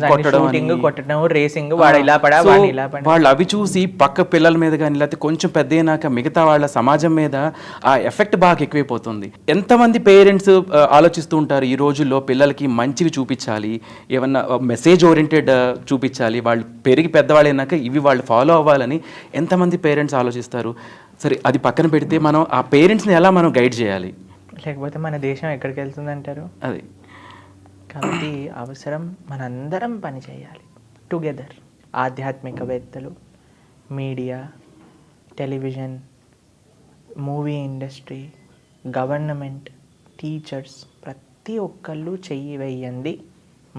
[SPEAKER 2] కొట్టడం రేసింగ్, వాడు ఇలా పడా వాడు ఇలా పడా.
[SPEAKER 1] వాళ్ళు అవి చూసి పక్క పిల్లల మీద కానీ లేకపోతే కొంచెం పెద్ద అయినాక మిగతా వాళ్ళ సమాజం మీద ఆ ఎఫెక్ట్ బాగా ఎక్కువైపోతుంది. ఎంతమంది పేరెంట్స్ ఆలోచిస్తూ ఉంటారు ఈ రోజుల్లో పిల్లలకి మంచివి చూపించాలి, ఏమన్నా మెసేజ్ ఓరియంటెడ్ చూపించాలి, వాళ్ళు పెరిగి పెద్దవాళ్ళు అయినాక ఇవి వాళ్ళు ఫాలో అవ్వాలని ఎంతమంది పేరెంట్స్ ఆలోచిస్తారు. సరే అది పక్కన పెడితే మనం ఆ పేరెంట్స్ని ఎలా మనం గైడ్ చేయాలి,
[SPEAKER 2] లేకపోతే మన దేశం ఎక్కడికి వెళ్తుందంటారు.
[SPEAKER 1] అది
[SPEAKER 2] కాబట్టి అవసరం మనందరం పని చేయాలి టుగెదర్. ఆధ్యాత్మికవేత్తలు, media, television, movie industry, government, teachers, ప్రతి ఒక్కళ్ళు చెయ్యి వేయండి,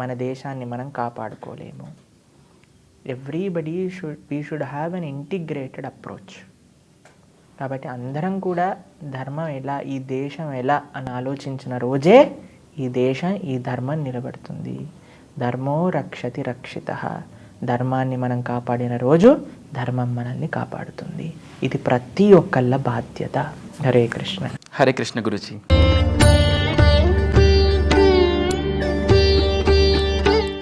[SPEAKER 2] మన దేశాన్ని మనం కాపాడుకోలేము. Everybody we should have an integrated approach. కాబట్టి అందరం కూడా ధర్మం ఎలా, ఈ దేశం ఎలా అని ఆలోచించిన రోజే ఈ దేశం, ఈ ధర్మం నిలబడుతుంది. ధర్మో రక్షతి రక్షితః. ధర్మాన్ని మనం కాపాడిన రోజు ధర్మం మనల్ని కాపాడుతుంది. ఇది ప్రతి ఒక్కళ్ళ బాధ్యత. హరే కృష్ణ.
[SPEAKER 1] హరే కృష్ణ గురుజీ.